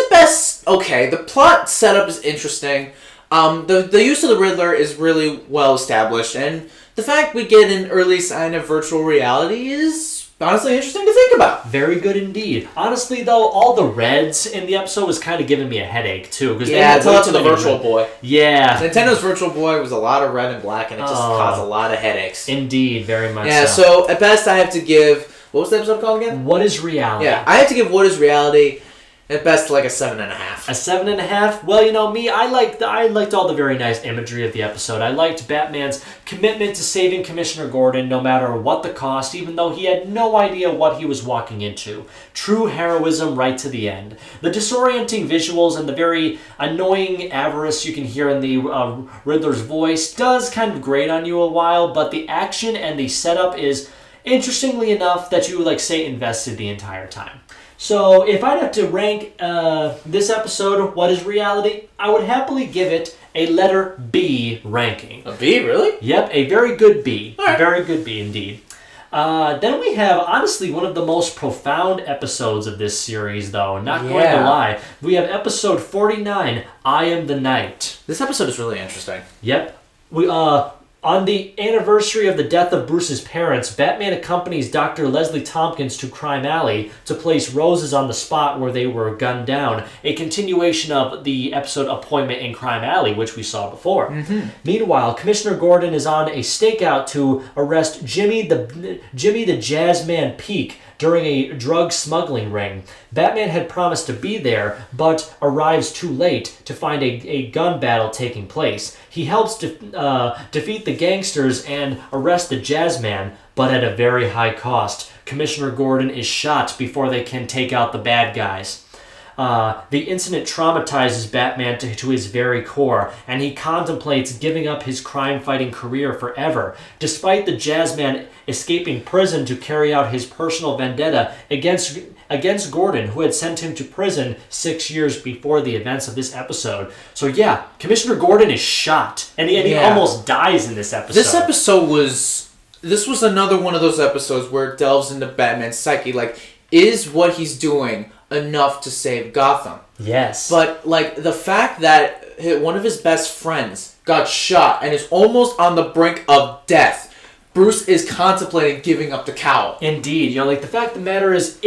best okay. The plot setup is interesting. The use of the Riddler is really well established, and the fact we get an early sign of virtual reality is honestly interesting to think about. Very good indeed. Honestly, though, all the reds in the episode was kind of giving me a headache, too. Until up to the Virtual Boy. Yeah. Nintendo's Virtual Boy was a lot of red and black, and it just caused a lot of headaches. Indeed, very much so at best I have to give... What was the episode called again? What is Reality? Yeah, I have to give What is Reality... At best, like a 7.5. A 7.5? Well, me, I liked all the very nice imagery of the episode. I liked Batman's commitment to saving Commissioner Gordon no matter what the cost, even though he had no idea what he was walking into. True heroism right to the end. The disorienting visuals and the very annoying avarice you can hear in the Riddler's voice does kind of grate on you a while, but the action and the setup is, interestingly enough, that you, stay invested the entire time. So, if I'd have to rank this episode, What is Reality, I would happily give it a letter B ranking. A B, really? Yep, a very good B. Right. Very good B indeed. Then we have, honestly, one of the most profound episodes of this series, though. Not going to lie. We have episode 49, I Am the Night. This episode is really interesting. Yep. On the anniversary of the death of Bruce's parents, Batman accompanies Dr. Leslie Tompkins to Crime Alley to place roses on the spot where they were gunned down, a continuation of the episode Appointment in Crime Alley, which we saw before. Mm-hmm. Meanwhile, Commissioner Gordon is on a stakeout to arrest Jimmy the Jazzman Peak during a drug smuggling ring. Batman had promised to be there, but arrives too late to find a gun battle taking place. He helps defeat the gangsters and arrest the Jazzman, but at a very high cost. Commissioner Gordon is shot before they can take out the bad guys. The incident traumatizes Batman to his very core, and he contemplates giving up his crime-fighting career forever, despite the Jazzman escaping prison to carry out his personal vendetta against Gordon, who had sent him to prison 6 years before the events of this episode. So yeah, Commissioner Gordon is shot, and he almost dies in this episode. This was another one of those episodes where it delves into Batman's psyche. Like, is what he's doing enough to save Gotham? Yes. But, like, the fact that one of his best friends got shot and is almost on the brink of death, Bruce is contemplating giving up the cowl. Indeed. The fact of the matter is,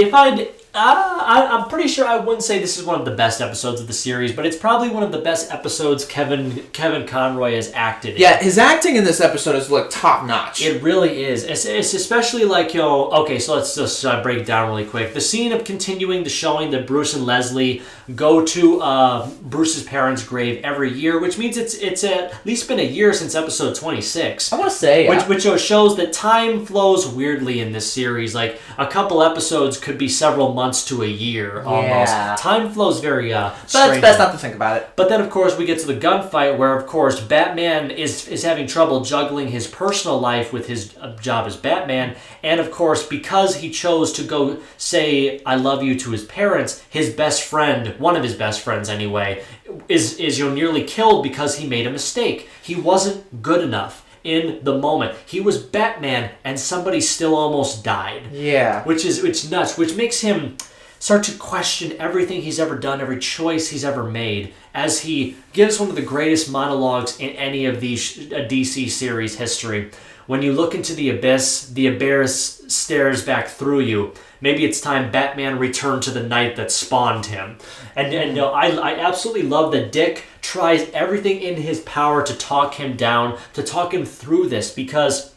I'm pretty sure I wouldn't say this is one of the best episodes of the series, but it's probably one of the best episodes Kevin Conroy has acted in. Yeah, his acting in this episode is, like, top-notch. It really is. It's especially like, okay, so let's just break it down really quick. The scene of continuing the showing that Bruce and Leslie go to Bruce's parents' grave every year, which means it's at least been a year since episode 26. I want to say, yeah. Which shows that time flows weirdly in this series. Like, a couple episodes could be several months to a year, almost. Yeah. Time flows very But strange. it's best not to think about it. But then, of course, we get to the gunfight where, of course, Batman is having trouble juggling his personal life with his job as Batman. And, of course, because he chose to go say, I love you to his parents, his best friend, one of his best friends anyway, is nearly killed because he made a mistake. He wasn't good enough in the moment. He was Batman, and somebody still almost died. Yeah. Which is nuts, which makes him start to question everything he's ever done, every choice he's ever made, as he gives one of the greatest monologues in any of these DC series history. When you look into the abyss stares back through you. Maybe it's time Batman returned to the night that spawned him. And I absolutely love that Dick tries everything in his power to talk him down, to talk him through this, because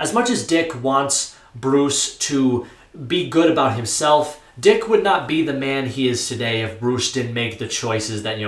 as much as Dick wants Bruce to be good about himself, Dick would not be the man he is today if Bruce didn't make the choices that,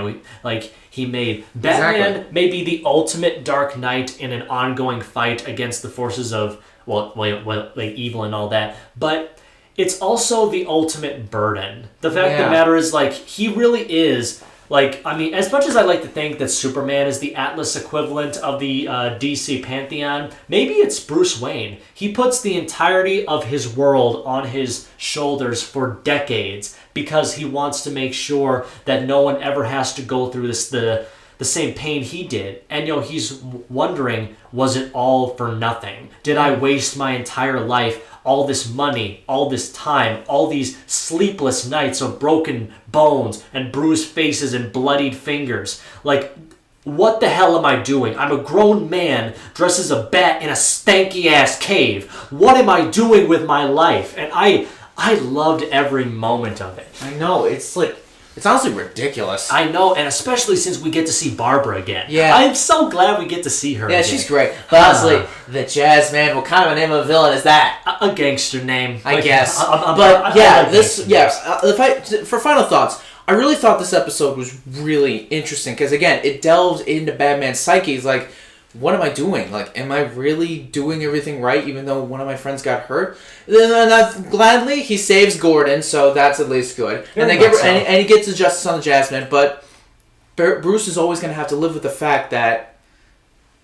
he made. Batman may be the ultimate Dark Knight in an ongoing fight against the forces of, evil and all that, but it's also the ultimate burden. The fact of the matter is, he really is, as much as I like to think that Superman is the Atlas equivalent of the DC Pantheon, maybe it's Bruce Wayne. He puts the entirety of his world on his shoulders for decades because he wants to make sure that no one ever has to go through the same pain he did. And, he's wondering, was it all for nothing? Did I waste my entire life, all this money, all this time, all these sleepless nights of broken bones and bruised faces and bloodied fingers? What the hell am I doing? I'm a grown man dressed as a bat in a stanky-ass cave. What am I doing with my life? And I loved every moment of it. I know, it's honestly ridiculous. I know, and especially since we get to see Barbara again. Yeah. I'm so glad we get to see her again. Yeah, she's great. But honestly, the Jazzman, what kind of a name of a villain is that? A gangster name. I guess. For final thoughts, I really thought this episode was really interesting because, again, it delves into Batman's psyche. He's like, what am I doing? Am I really doing everything right even though one of my friends got hurt? And gladly, he saves Gordon, so that's at least good. And he gets the justice on the Jazzman, but Bruce is always going to have to live with the fact that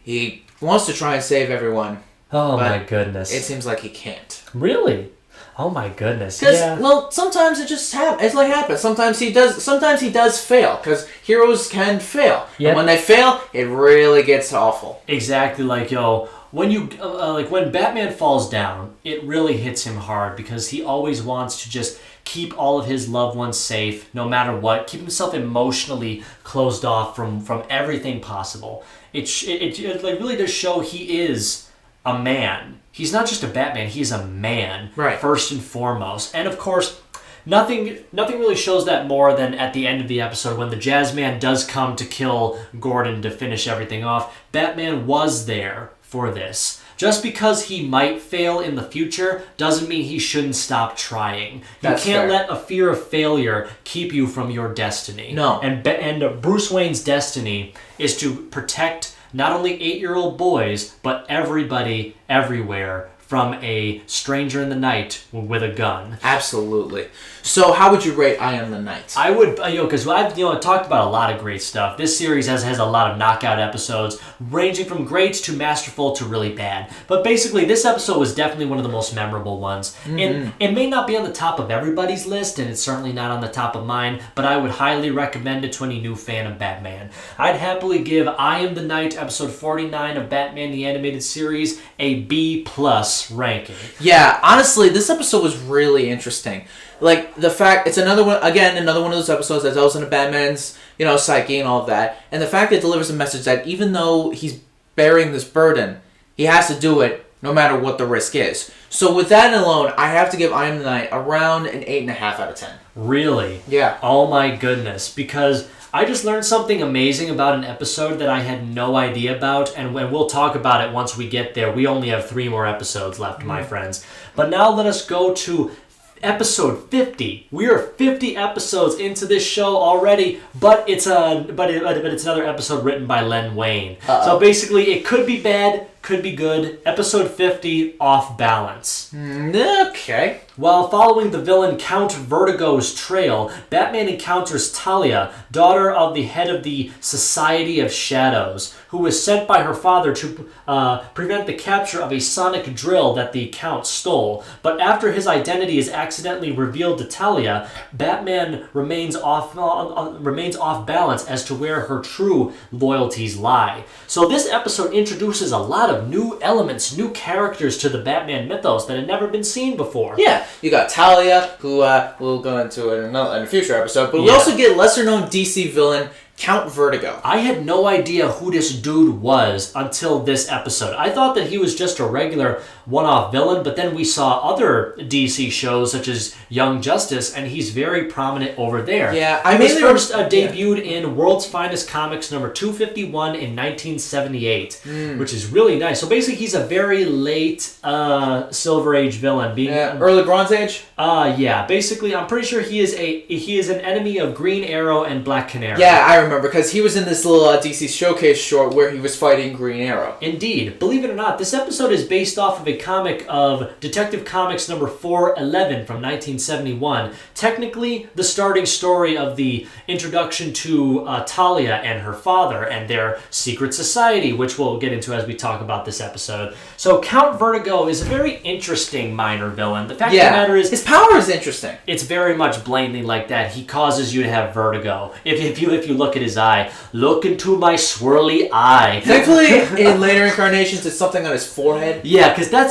he wants to try and save everyone. Oh, my goodness. It seems like he can't. Really? Oh my goodness! Well, sometimes it just happens. It happens. Sometimes he does fail because heroes can fail. Yep. And when they fail, it really gets awful. Exactly. When you when Batman falls down, it really hits him hard because he always wants to just keep all of his loved ones safe, no matter what. Keep himself emotionally closed off from everything possible. it like really does show he is a man. He's not just a Batman, he's a man, right, first and foremost. And of course, nothing really shows that more than at the end of the episode when the Jazzman does come to kill Gordon to finish everything off. Batman was there for this. Just because he might fail in the future doesn't mean he shouldn't stop trying. That's you can't fair. let a fear of failure keep you from your destiny. No. And Bruce Wayne's destiny is to protect not only 8-year-old boys, but everybody, everywhere, from a stranger in the night with a gun. Absolutely. So how would you rate I Am the Night? I would, because I've talked about a lot of great stuff. This series has a lot of knockout episodes, ranging from great to masterful to really bad. But basically, this episode was definitely one of the most memorable ones. And it may not be on the top of everybody's list, and it's certainly not on the top of mine, but I would highly recommend it to any new fan of Batman. I'd happily give I Am the Night, episode 49 of Batman the Animated Series, a B+ ranking. Yeah, honestly, this episode was really interesting. Like, the fact, it's another one of those episodes that delves into Batman's, psyche and all of that. And the fact that it delivers a message that even though he's bearing this burden, he has to do it no matter what the risk is. So with that alone, I have to give I Am the Night around an 8.5 out of 10. Really? Yeah. Oh my goodness. Because I just learned something amazing about an episode that I had no idea about, and we'll talk about it once we get there. We only have 3 more episodes left, my friends. But now let us go to episode 50. We are 50 episodes into this show already, but it's another episode written by Len Wein. So basically, it could be bad, could be good. Episode 50, Off Balance. Okay. While following the villain Count Vertigo's trail, Batman encounters Talia, daughter of the head of the Society of Shadows, who was sent by her father to prevent the capture of a sonic drill that the Count stole. But after his identity is accidentally revealed to Talia, Batman remains off balance as to where her true loyalties lie. So this episode introduces a lot of new elements, new characters to the Batman mythos that had never been seen before. Yeah, you got Talia, who we'll go into in a future episode, but we also get lesser-known DC villain Count Vertigo. I had no idea who this dude was until this episode. I thought that he was just a regular one-off villain, but then we saw other DC shows such as Young Justice, and he's very prominent over there. Yeah, he was first debuted in World's Finest Comics number 251 in 1978, which is really nice. So basically, he's a very late Silver Age villain. Early Bronze Age? Yeah. Basically, I'm pretty sure he is an enemy of Green Arrow and Black Canary. Yeah, I remember, because he was in this little DC Showcase short where he was fighting Green Arrow. Indeed. Believe it or not, this episode is based off of a comic of Detective Comics number 411 from 1971. Technically, the starting story of the introduction to Talia and her father and their secret society, which we'll get into as we talk about this episode. So Count Vertigo is a very interesting minor villain. The fact of the matter is, his power is interesting. It's very much blatantly like that. He causes you to have vertigo. If you look at his eye, look into my swirly eye. Thankfully, in later incarnations, it's something on his forehead. Yeah, because that's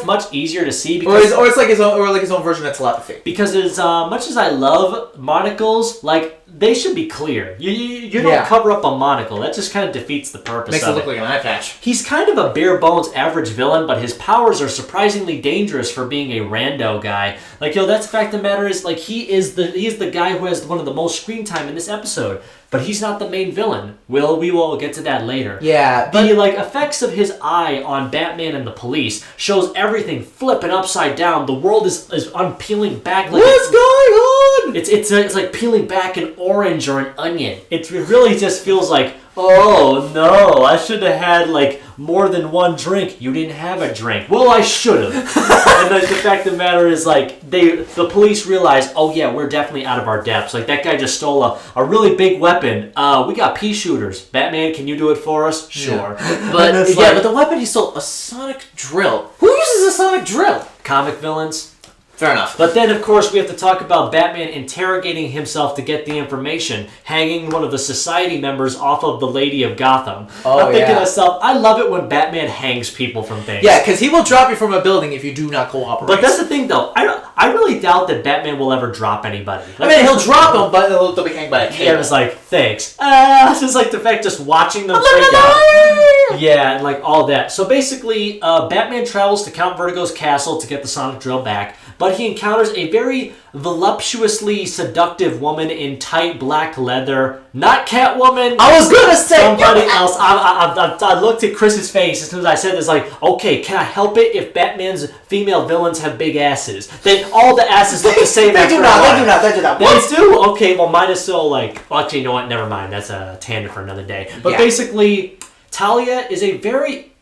much easier to see. Because, or it's like his own version of telepathy. Because as much as I love monocles, like, they should be clear. You don't cover up a monocle. That just kind of defeats the purpose Makes of it look like an eye patch. He's kind of a bare bones average villain, but his powers are surprisingly dangerous for being a rando guy. Like, that's the fact of the matter is, like, he is the guy who has one of the most screen time in this episode. But he's not the main villain. We will get to that later. Yeah, but the effects of his eye on Batman and the police shows everything flipping upside down. The world is unpeeling back. Like, what's going on? It's like peeling back an orange or an onion. It really just feels like, oh no, I should have had like more than one drink. You didn't have a drink. Well, I should have. And the fact of the matter is, like, the police realize, oh yeah, we're definitely out of our depths. Like, that guy just stole a really big weapon. We got pea shooters. Batman, can you do it for us? Sure. Yeah. But the weapon he stole, a sonic drill. Who uses a sonic drill? Comic villains. Fair enough. But then, of course, we have to talk about Batman interrogating himself to get the information, hanging one of the society members off of the Lady of Gotham. I'm thinking to myself, I love it when Batman hangs people from things. Yeah, because he will drop you from a building if you do not cooperate. But that's the thing, though. I really doubt that Batman will ever drop anybody. Like, I mean, he'll drop them, but they'll be hanged by a cable. Yeah, it was like, thanks. It's just like the fact just watching them freak out. Yeah, and like all that. So basically, Batman travels to Count Vertigo's castle to get the sonic drill back, but he encounters a very voluptuously seductive woman in tight black leather. Not Catwoman. I was gonna say somebody else. I looked at Chris's face as soon as I said this. Like, okay, can I help it if Batman's female villains have big asses? Then all the asses look the same. They do not. They do? Okay, well, mine is still like. Well, actually, you know what? Never mind. That's a tangent for another day. But basically, Talia is a very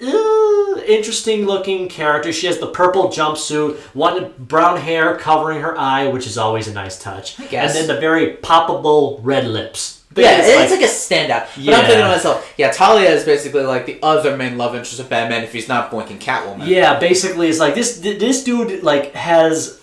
interesting looking character. She has the purple jumpsuit, one brown hair covering her eye, which is always a nice touch. I guess. And then the very poppable red lips. Yeah, it's like a standout. But I'm thinking to myself, Talia is basically like the other main love interest of Batman if he's not boinking Catwoman. Yeah, basically it's like this dude like has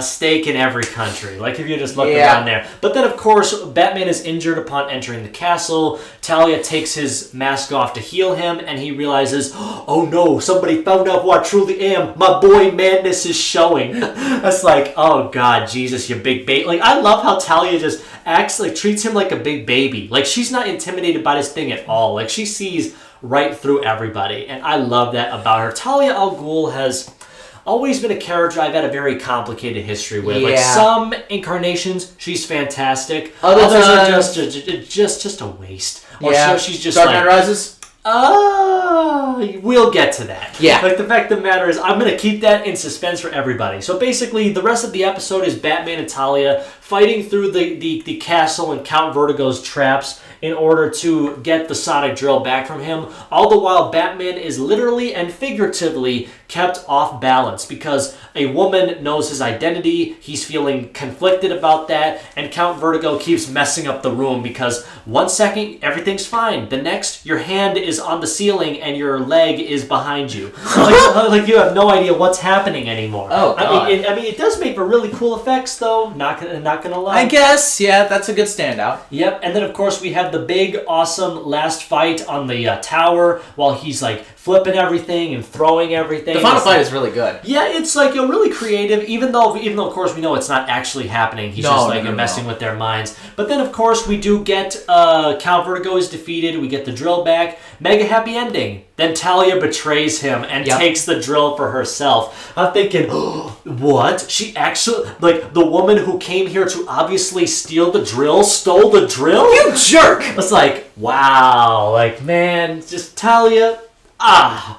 stake in every country. Like if you just look around there. But then of course Batman is injured upon entering the castle. Talia takes his mask off to heal him, and he realizes, oh no, somebody found out who I truly am. My boy Madness is showing. That's like, oh god, Jesus, you big baby. Like I love how Talia just acts like treats him like a big baby. Like she's not intimidated by this thing at all. Like she sees right through everybody, and I love that about her. Talia al Ghul has always been a character I've had a very complicated history with. Like some incarnations, she's fantastic. Others are just a waste. Or so she's just Dark Knight Rises? We'll get to that. Yeah. Like the fact of the matter is, I'm gonna keep that in suspense for everybody. So basically, the rest of the episode is Batman and Talia fighting through the castle and Count Vertigo's traps in order to get the sonic drill back from him. All the while, Batman is literally and figuratively kept off balance because a woman knows his identity. He's feeling conflicted about that, and Count Vertigo keeps messing up the room because 1 second everything's fine, the next your hand is on the ceiling and your leg is behind you. Like you have no idea what's happening anymore. Oh god. I mean, it does make for really cool effects though. Not gonna lie. I guess, yeah, that's a good standout. Yep, and then of course we have the big, awesome last fight on the tower while he's like flipping everything and throwing everything. The final fight is really good. Yeah, it's like really creative, even though of course we know it's not actually happening. He's messing with their minds. But then of course we do get Count Vertigo is defeated. We get the drill back. Mega happy ending. Then Talia betrays him and takes the drill for herself. I'm thinking, what? She actually, like, the woman who came here to obviously steal the drill stole the drill? You jerk! It's like, wow. Like, man, just Talia, I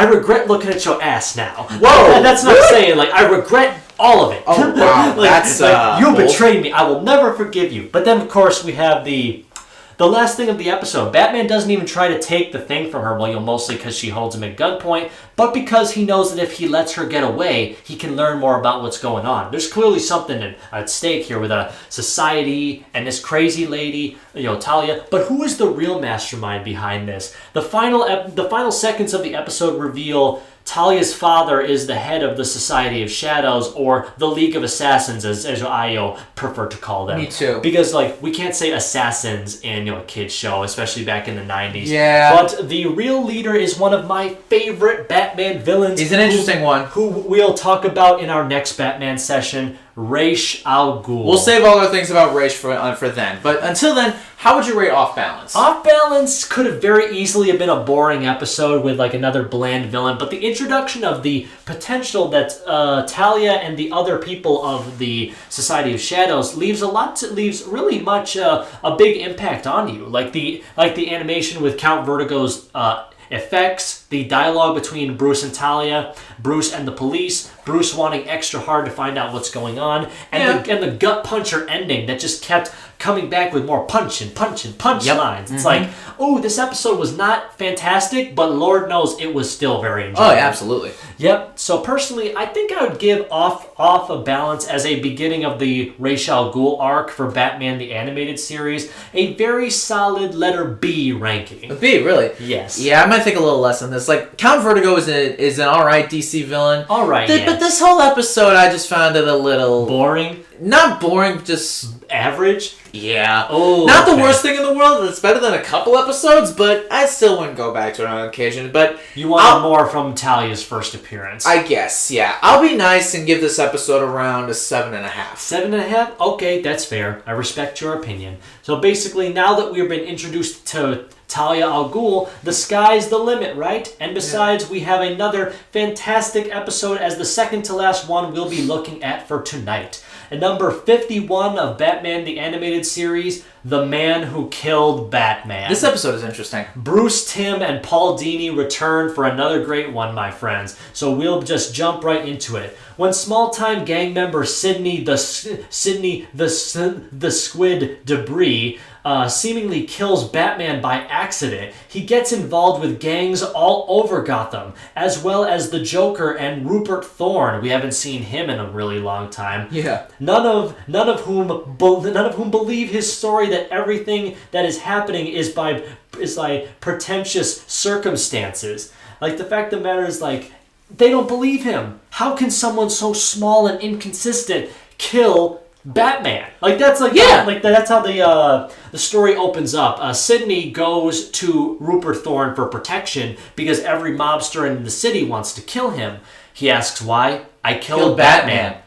regret looking at your ass now. Whoa! That's not saying, like, I regret all of it. Oh, wow. That's you betrayed me. I will never forgive you. But then, of course, we have the last thing of the episode. Batman doesn't even try to take the thing from her, mostly because she holds him at gunpoint, but because he knows that if he lets her get away, he can learn more about what's going on. There's clearly something at stake here with a society and this crazy lady, Talia. But who is the real mastermind behind this? The final seconds of the episode reveal Talia's father is the head of the Society of Shadows, or the League of Assassins, as I prefer to call them. Me too. Because, like, we can't say assassins in a kid's show, especially back in the 90s. Yeah. But the real leader is one of my favorite Batman villains. He's an interesting one. Who we'll talk about in our next Batman session, Ra's al Ghul. We'll save all our things about Ra's for then. But until then, how would you rate Off Balance? Off Balance could have very easily have been a boring episode with like another bland villain, but the introduction of the potential that Talia and the other people of the Society of Shadows leaves really much a big impact on you. Like the animation with Count Vertigo's effects, the dialogue between Bruce and Talia, Bruce and the police, Bruce wanting extra hard to find out what's going on, and the gut puncher ending that just kept coming back with more punch lines. It's like, oh, this episode was not fantastic, but Lord knows it was still very enjoyable. Oh, yeah, absolutely. Yep. So personally, I think I would give Off a Balance as a beginning of the Ra's al Ghul arc for Batman the Animated Series a very solid letter B ranking. A B, really? Yes. Yeah, I'm think a little less on this. Like, Count Vertigo is an alright DC villain. Alright, yeah. But this whole episode, I just found it a little... Boring? Not boring, just... Average? Yeah. Oh, not the worst thing in the world. It's better than a couple episodes, but I still wouldn't go back to it on occasion. But you wanted more from Talia's first appearance. I guess, yeah. I'll be nice and give this episode around a 7.5. 7.5? Okay, that's fair. I respect your opinion. So basically, now that we've been introduced to Talia al Ghul, the sky's the limit, right? And besides, we have another fantastic episode as the second to last one we'll be looking at for tonight. At number 51 of Batman the Animated Series, The Man Who Killed Batman. This episode is interesting. Bruce Timm and Paul Dini return for another great one, my friends. So we'll just jump right into it. When small-time gang member Sidney the Squid Debris seemingly kills Batman by accident, he gets involved with gangs all over Gotham, as well as the Joker and Rupert Thorne. We haven't seen him in a really long time. Yeah. None of whom believe his story that everything that is happening is by pretentious circumstances. Like, the fact of the matter is, like, they don't believe him. How can someone so small and inconsistent kill Batman? Like, that's like, yeah, that's how the story opens up. Sidney goes to Rupert Thorne for protection because every mobster in the city wants to kill him. He asks why. I killed Batman.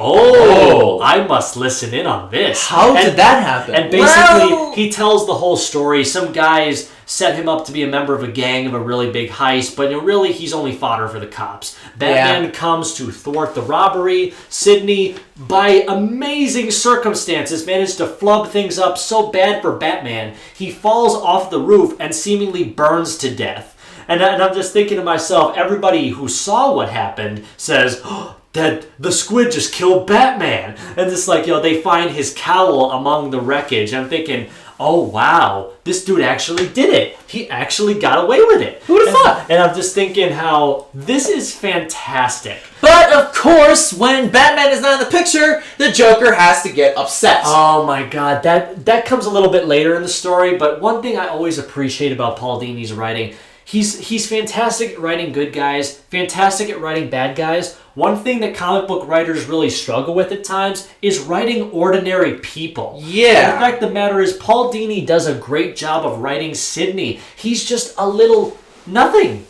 Oh, I must listen in on this. How did that happen? And basically, he tells the whole story. Some guys set him up to be a member of a gang of a really big heist, but really, he's only fodder for the cops. Batman comes to thwart the robbery. Sidney, by amazing circumstances, managed to flub things up so bad for Batman, he falls off the roof and seemingly burns to death. And I'm just thinking to myself, everybody who saw what happened says, that the squid just killed Batman. And it's like, they find his cowl among the wreckage. I'm thinking, oh, wow, this dude actually did it. He actually got away with it. Who would have thought? And I'm just thinking how this is fantastic. But, of course, when Batman is not in the picture, the Joker has to get upset. Oh, my God. That comes a little bit later in the story. But one thing I always appreciate about Paul Dini's writing, he's fantastic at writing good guys, fantastic at writing bad guys. One thing that comic book writers really struggle with at times is writing ordinary people. Yeah. And the fact of the matter is, Paul Dini does a great job of writing Sidney. He's just a little nothing.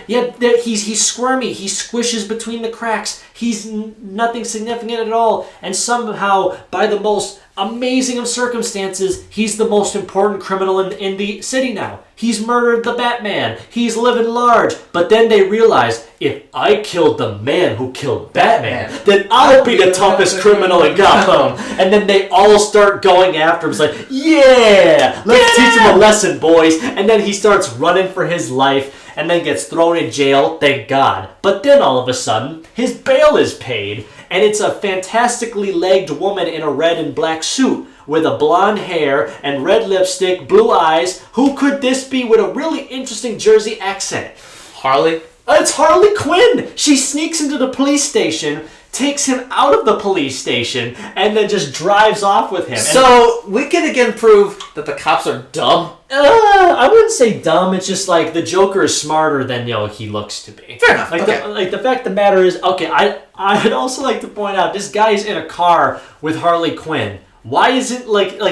Yeah, he's squirmy. He squishes between the cracks. He's nothing significant at all. And somehow, by the most amazing of circumstances, he's the most important criminal in the city now. He's murdered the Batman. He's living large. But then they realize, if I killed the man who killed Batman, then I'll be the toughest criminal in Gotham. And then they all start going after him. It's like, yeah, let's teach him a lesson, boys. And then he starts running for his life and then gets thrown in jail, thank God. But then all of a sudden, his bail is paid. And it's a fantastically legged woman in a red and black suit with a blonde hair and red lipstick, blue eyes. Who could this be with a really interesting Jersey accent? Harley? It's Harley Quinn! She sneaks into the police station, takes him out of the police station, and then just drives off with him. So, we can again prove that the cops are dumb? I wouldn't say dumb, it's just like the Joker is smarter than he looks to be. Fair enough, The fact of the matter is, I'd also like to point out, this guy's in a car with Harley Quinn. Why isn't,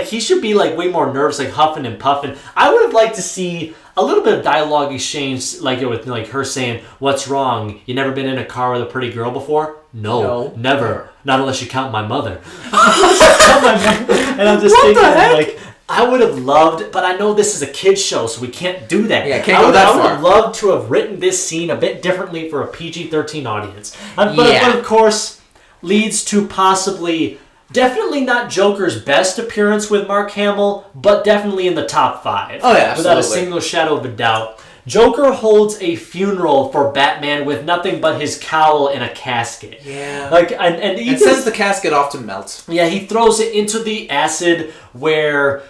he should be, way more nervous, huffing and puffing. I would have liked to see a little bit of dialogue exchange, with, her saying, what's wrong? You never been in a car with a pretty girl before? No, never. Not unless you count my mother. And I'm just thinking, I would have loved, but I know this is a kid's show, so we can't do that. Yeah, can't go that far. I would have loved to have written this scene a bit differently for a PG-13 audience. But of course, leads to possibly, definitely not Joker's best appearance with Mark Hamill, but definitely in the top 5. Oh, yeah, absolutely. Without a single shadow of a doubt. Joker holds a funeral for Batman with nothing but his cowl in a casket. Yeah. And he sends the casket off to melt. Yeah, he throws it into the acid where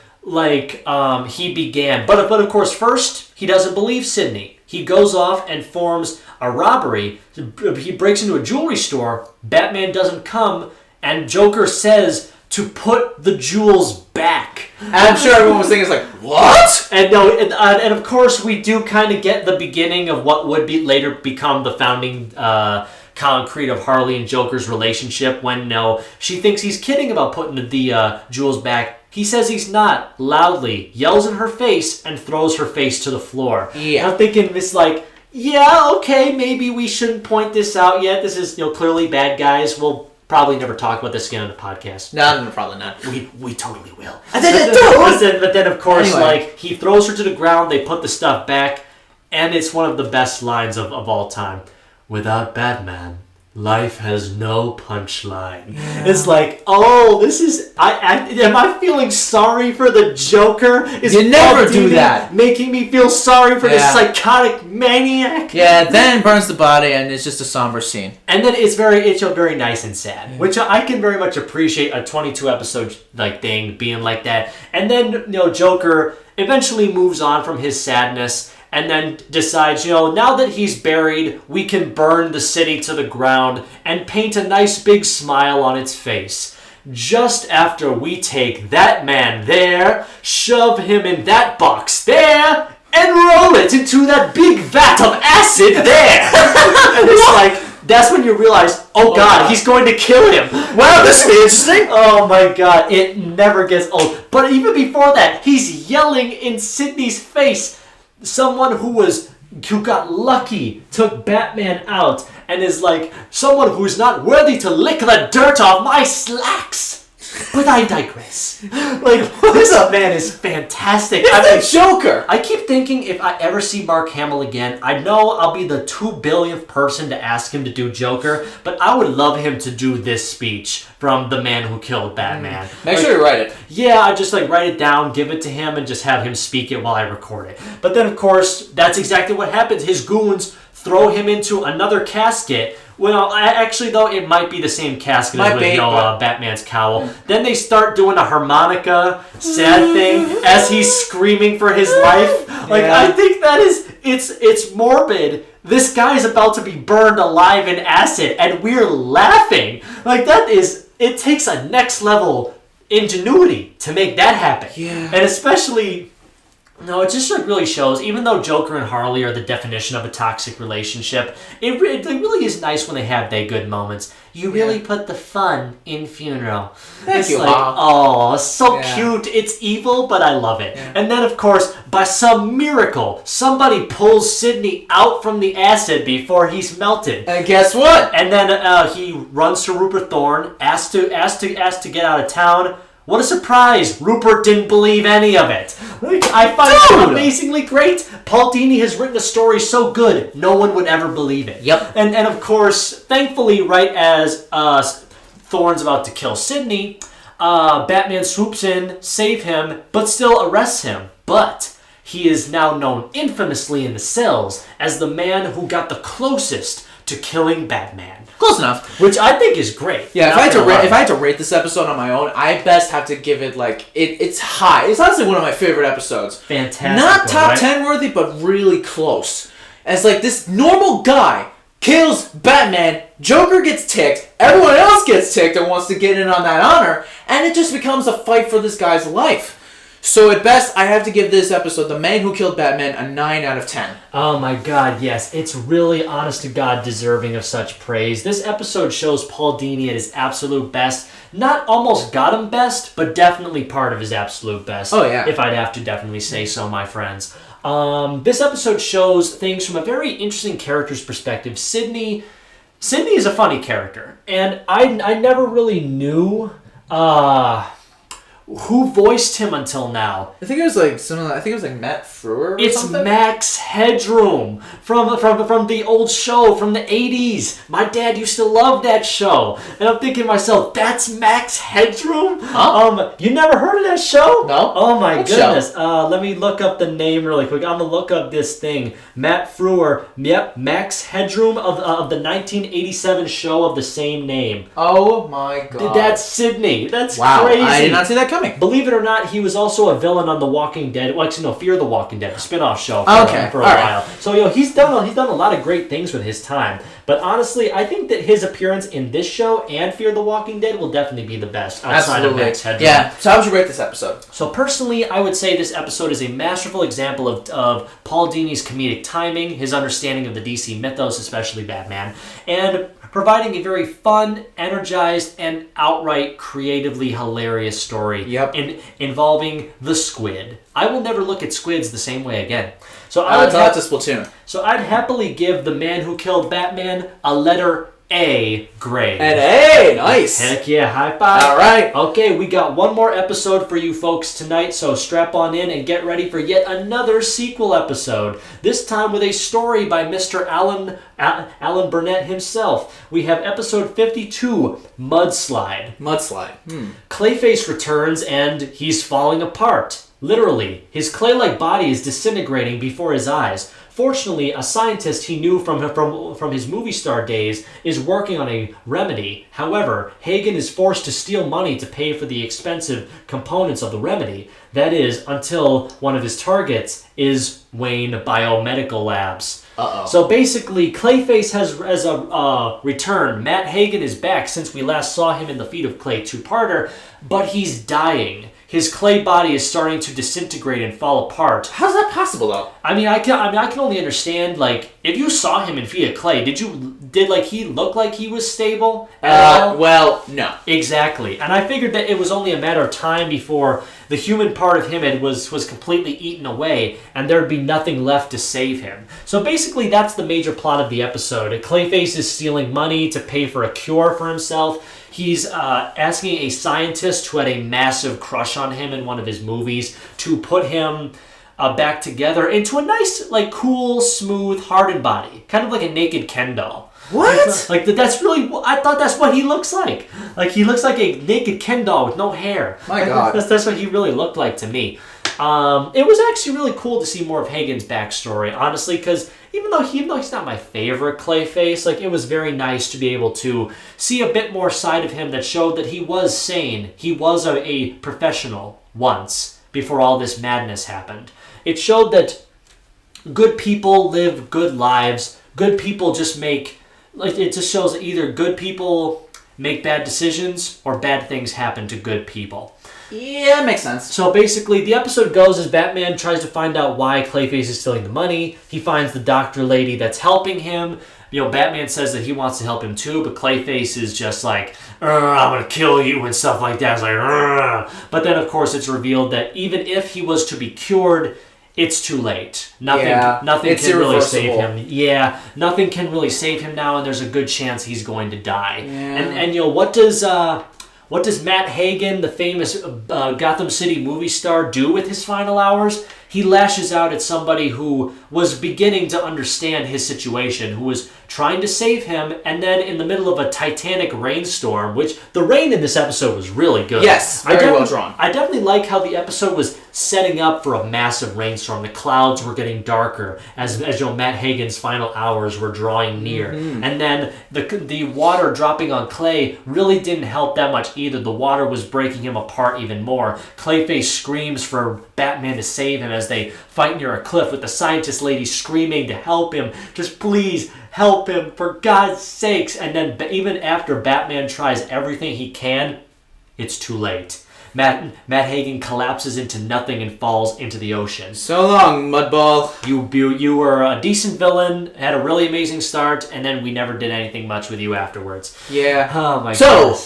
he began. But of course, first, he doesn't believe Sidney. He goes off and forms a robbery. He breaks into a jewelry store. Batman doesn't come, and Joker says to put the jewels back. And I'm sure everyone was thinking, what? And and of course we do kind of get the beginning of what would be later become the founding concrete of Harley and Joker's relationship when she thinks he's kidding about putting the jewels back. He says he's not, loudly, yells in her face, and throws her face to the floor. Yeah. And I'm thinking it's yeah, okay, maybe we shouldn't point this out yet. This is clearly bad guys. We'll probably never talk about this again on the podcast. No, probably not. We totally will. And then it But then of course, anyway. he throws her to the ground, they put the stuff back, and it's one of the best lines of all time. Without Batman, life has no punchline. Yeah. It's this is... am I feeling sorry for the Joker? You never do that. Making me feel sorry for this psychotic maniac? Yeah, then burns the body, and it's just a somber scene. And then it's very nice and sad, which I can very much appreciate a 22 episode thing being like that. And then Joker eventually moves on from his sadness and then decides, now that he's buried, we can burn the city to the ground and paint a nice big smile on its face. Just after we take that man there, shove him in that box there, and roll it into that big vat of acid there. And it's that's when you realize, oh God, he's going to kill him. Wow, this will be interesting. Oh my God, it never gets old. But even before that, he's yelling in Sidney's face. Someone who got lucky took Batman out and is someone who's not worthy to lick the dirt off my slacks. But I digress. This man is fantastic. It's the Joker. I keep thinking if I ever see Mark Hamill again, I know I'll be the 2 billionth person to ask him to do Joker, but I would love him to do this speech from the man who killed Batman. Make sure you write it. Yeah, I just write it down, give it to him, and just have him speak it while I record it. But then, of course, that's exactly what happens. His goons throw him into another casket. Well, actually, though, it might be the same casket as with Batman's cowl. Then they start doing a harmonica, sad thing, as he's screaming for his life. I think that is, it's morbid. This guy's about to be burned alive in acid, and we're laughing. It takes a next level ingenuity to make that happen. Yeah. And especially... No, it just really shows, even though Joker and Harley are the definition of a toxic relationship, it really is nice when they have their good moments. You really put the fun in Funeral. Thank you, cute. It's evil, but I love it. Yeah. And then, of course, by some miracle, somebody pulls Sidney out from the acid before he's melted. And guess what? And then he runs to Rupert Thorne, asks to get out of town. What a surprise! Rupert didn't believe any of it. I find it amazingly great. Paul Dini has written a story so good, no one would ever believe it. Yep. And of course, thankfully, right as Thorne's about to kill Sidney, Batman swoops in, save him, but still arrests him. But he is now known infamously in the cells as the man who got the closest to killing Batman. Close enough. Which I think is great. Yeah, if I had to rate this episode on my own, I best have to give it it's high. It's honestly one of my favorite episodes. Fantastic. Not top 10 worthy, but really close. As this normal guy kills Batman, Joker gets ticked, everyone else gets ticked and wants to get in on that honor, and it just becomes a fight for this guy's life. So at best, I have to give this episode, The Man Who Killed Batman, a 9 out of 10. Oh my God, yes. It's really, honest to God, deserving of such praise. This episode shows Paul Dini at his absolute best. Not almost got him best, but definitely part of his absolute best. Oh, yeah. If I'd have to definitely say so, my friends. This episode shows things from a very interesting character's perspective. Sidney is a funny character. And I never really knew... who voiced him until now? I think it was Matt Frewer or it's something? Max Headroom from the old show from the 80s. My dad used to love that show. And I'm thinking to myself, that's Max Headroom? Huh? You never heard of that show? No. Oh my What goodness. show? Let me look up the name really quick. I'm going to look up this thing. Matt Frewer. Yep, Max Headroom of the 1987 show of the same name. Oh my God. That's Sidney. That's wow. crazy. I did not see that coming. coming. Believe it or not, he was also a villain on The Walking Dead. Well, actually, no, Fear the Walking Dead, the spin-off show for a while. So, he's done a lot of great things with his time. But honestly, I think that his appearance in this show and Fear the Walking Dead will definitely be the best outside of Max Headroom. Yeah. So how would you rate this episode? So personally, I would say this episode is a masterful example of Paul Dini's comedic timing, his understanding of the DC mythos, especially Batman, and providing a very fun, energized, and outright creatively hilarious story involving the squid. I will never look at squids the same way again. So I'd to Splatoon. So I'd happily give The Man Who Killed Batman a letter A grade. An A, nice. Heck yeah, high five. All right. Okay, we got one more episode for you folks tonight, so strap on in and get ready for yet another sequel episode. This time with a story by Mr. Alan Burnett himself. We have episode 52, Mudslide. Clayface returns and he's falling apart. Literally, his clay-like body is disintegrating before his eyes. Fortunately, a scientist he knew from his movie star days is working on a remedy. However, Hagen is forced to steal money to pay for the expensive components of the remedy. That is, until one of his targets is Wayne Biomedical Labs. So basically, Clayface has returned. Matt Hagen is back since we last saw him in the Feet of Clay two-parter, but he's dying. His clay body is starting to disintegrate and fall apart. How's that possible, though? I can only understand, like, if you saw him in Feet of Clay, did he look like he was stable at all? Well, no. Exactly. And I figured that it was only a matter of time before the human part of him was completely eaten away, and there'd be nothing left to save him. So basically, that's the major plot of the episode. Clayface is stealing money to pay for a cure for himself. He's asking a scientist who had a massive crush on him in one of his movies to put him back together into a nice, like, cool, smooth, hardened body. Kind of like a naked Ken doll. What? Like, that's really... I thought that's what he looks like. Like, he looks like a naked Ken doll with no hair. My God. That's what he really looked like to me. It was actually really cool to see more of Hagen's backstory, honestly, because even though he's not my favorite Clayface, like, it was very nice to be able to see a bit more side of him that showed that he was sane. He was a professional once, before all this madness happened. It showed that good people live good lives. Good people just make... Like, it just shows that either good people make bad decisions or bad things happen to good people. Yeah, makes sense. So basically, the episode goes as Batman tries to find out why Clayface is stealing the money. He finds the doctor lady that's helping him. Batman says that he wants to help him too, but Clayface is just like, I'm going to kill you and stuff like that. It's like, Urgh. But then, of course, it's revealed that even if he was to be cured, it's too late. Nothing can really save him. Yeah, nothing can really save him now, and there's a good chance he's going to die. Yeah. And what does Matt Hagen, the famous Gotham City movie star, do with his final hours? He lashes out at somebody who was beginning to understand his situation, who was trying to save him, and then in the middle of a titanic rainstorm, which the rain in this episode was really good. Yes, very well drawn. I definitely like how the episode was setting up for a massive rainstorm. The clouds were getting darker as Matt Hagen's final hours were drawing near. Mm-hmm. And then the water dropping on Clay really didn't help that much either. The water was breaking him apart even more. Clayface screams for Batman to save him as they fight near a cliff with the scientist lady screaming to help him. Just please help him, for God's sakes. And then even after Batman tries everything he can, it's too late. Matt Hagen collapses into nothing and falls into the ocean. So long, Mudball. You were a decent villain, had a really amazing start, and then we never did anything much with you afterwards. Yeah. Oh my goodness.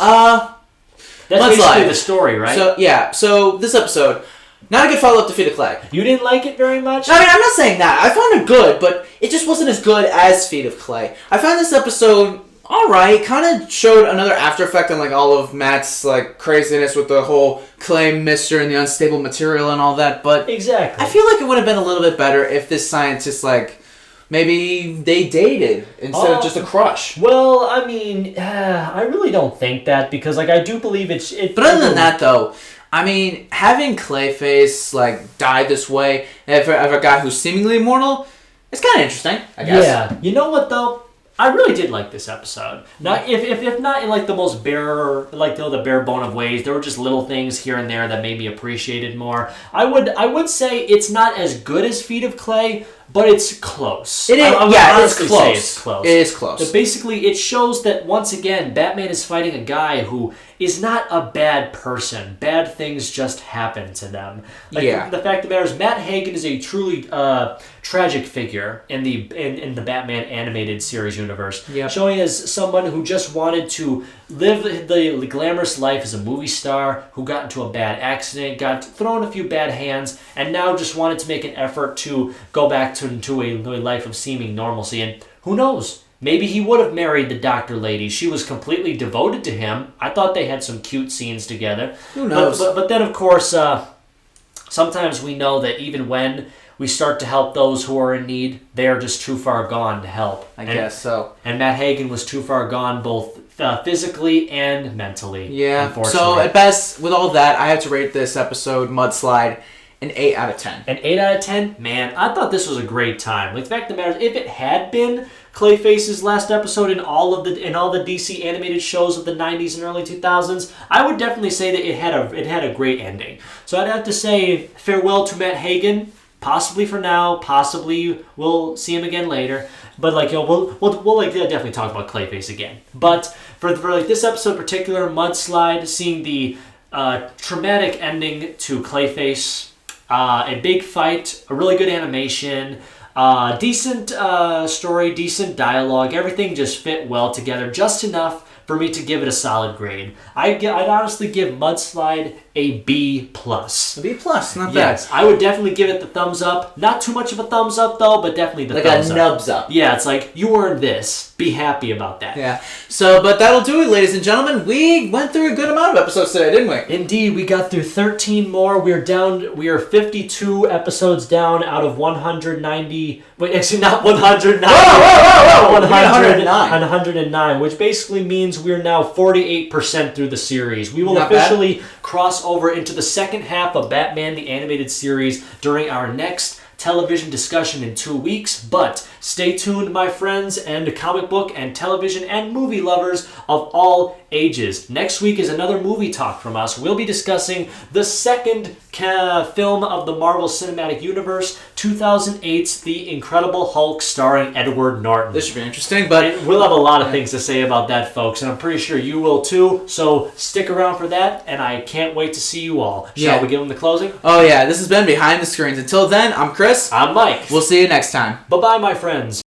That's basically the story, right? So this episode, not a good follow-up to Feet of Clay. You didn't like it very much? I mean, I'm not saying that. I found it good, but it just wasn't as good as Feet of Clay. I found this episode alright, kind of showed another after effect on like all of Matt's like craziness with the whole clay mixture and the unstable material and all that, but exactly. I feel like it would have been a little bit better if this scientist maybe they dated instead of just a crush. Well, I mean, I really don't think that because I do believe it. But other than that, though, I mean, having Clayface die this way of a guy who's seemingly immortal, it's kind of interesting, I guess. Yeah. You know what though? I really did like this episode. Now, if not in like the most bare, like the bare bone of ways, there were just little things here and there that made me appreciate it more. I would say it's not as good as Feet of Clay, but it's close. It is. It's close. Say it's close. It is close. But basically, it shows that once again, Batman is fighting a guy who is not a bad person. Bad things just happen to them. Like, the fact of the matter is, Matt Hagen is a truly tragic figure in the Batman animated series universe, showing as someone who just wanted to live the glamorous life as a movie star, who got into a bad accident, got thrown a few bad hands, and now just wanted to make an effort to go back into a life of seeming normalcy. And who knows? Maybe he would have married the doctor lady. She was completely devoted to him. I thought they had some cute scenes together. Who knows? But then, of course, sometimes we know that even when we start to help those who are in need, they are just too far gone to help. I guess so. And Matt Hagen was too far gone both physically and mentally. Yeah. So at best, with all that, I have to rate this episode, Mudslide, an 8 out of 10. An 8 out of 10? Man, I thought this was a great time. Like, the fact of the matter is, if it had been Clayface's last episode in all the DC animated shows of the 90s and early 2000s, I would definitely say that it had a great ending. So I'd have to say farewell to Matt Hagen, possibly for now, possibly we'll see him again later. But we'll definitely talk about Clayface again. But for like this episode in particular, Mudslide, seeing the traumatic ending to Clayface, a big fight, a really good animation, decent story, decent dialogue. Everything just fit well together, just enough for me to give it a solid grade. I'd honestly give Mudslide a B+. A B+, not bad. Yes, I would definitely give it the thumbs up. Not too much of a thumbs up though, but definitely the thumbs up. Like a nubs up. Yeah, it's like, you earned this. Be happy about that. Yeah. So, but that'll do it, ladies and gentlemen. We went through a good amount of episodes today, didn't we? Indeed, we got through 13 more. We are 52 episodes down out of 190. Wait, actually not 190. Whoa! 109, which basically means we're now 48% through the series. We will officially cross over into the second half of Batman the Animated Series during our next television discussion in 2 weeks, but stay tuned, my friends, and comic book and television and movie lovers of all ages. Next week is another movie talk from us. We'll be discussing the second film of the Marvel Cinematic Universe, 2008's The Incredible Hulk starring Edward Norton. This should be interesting, but we'll have a lot of things to say about that, folks, and I'm pretty sure you will too, so stick around for that, and I can't wait to see you all. Shall we give them the closing? Oh yeah, this has been Behind the Screens. Until then, I'm Chris. I'm Mike. We'll see you next time. Bye-bye, my friends.